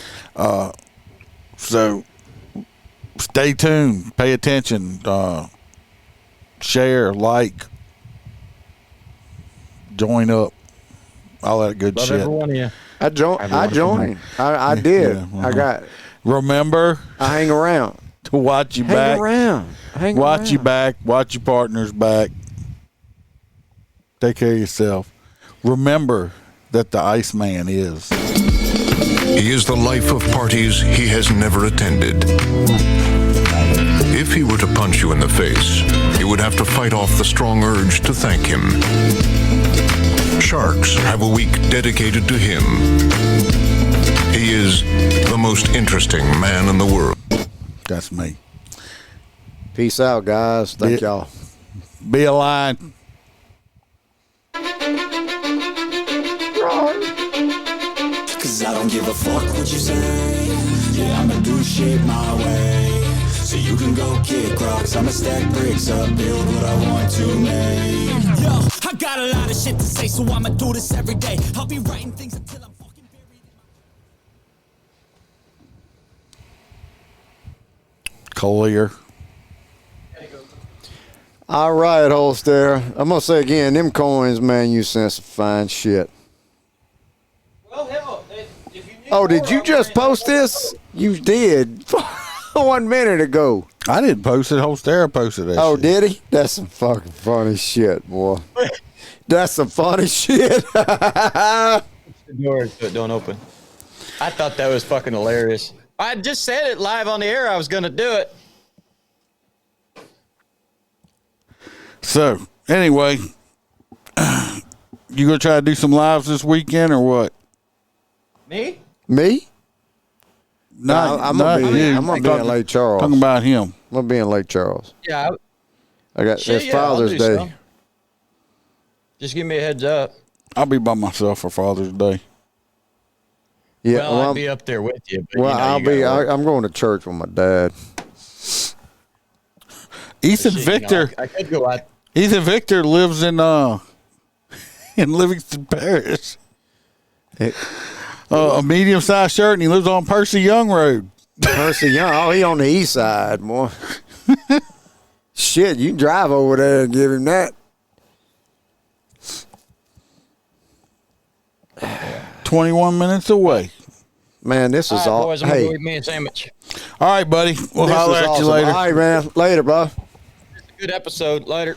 So stay tuned, pay attention, share, like, join up, all that good Love shit. Every one of you. I joined. I did. Yeah, I got. Remember, I hang around. to watch you Hang back. Watch you back. Watch your partner's back. Take care of yourself. Remember that the Iceman is. He is the life of parties he has never attended. If he were to punch you in the face, he would have to fight off the strong urge to thank him. Sharks have a week dedicated to him. He is the most interesting man in the world. That's me. Peace out, guys. Thank y'all. Be a line. Cause I don't give a fuck what you say. Yeah, I'ma do shit my way. So you can go kick rocks, I'ma stack bricks up, build what I want to make. Yo, I got a lot of shit to say, so I'ma do this every day. I'll be writing things until I'm fucking buried. Collier. All right, Holster. I'm going to say again, them coins, man, you sent some fine shit. Well, hell, if you need Oh, did you just post this? You did. 1 minute ago. I didn't post it. Holster posted that Oh, shit. did he? That's some fucking funny shit, boy. That's some funny shit. The door so it don't open. I thought that was fucking hilarious. I just said it live on the air. I was going to do it. So, anyway, you gonna try to do some lives this weekend or what? Me? Me? No, I'm going to be in Lake Charles. Talking about him. I'm going to be in Lake Charles. Yeah. It's Father's Day. Some. Just give me a heads up. I'll be by myself for Father's Day. Yeah, well, I'll be up there with you. But I'm going to church with my dad. Ethan Victor. I could go out. Ethan Victor lives in Livingston Parish. A medium-sized shirt, and he lives on Percy Young Road. Percy Young. Oh, he on the east side, boy. Shit, you can drive over there and give him that. 21 minutes away. Man, this is all right, all. Boys, I'm gonna go eat me a sandwich. All right, buddy. We'll holler at you later. All right, man. Later, bro. Good episode. Later.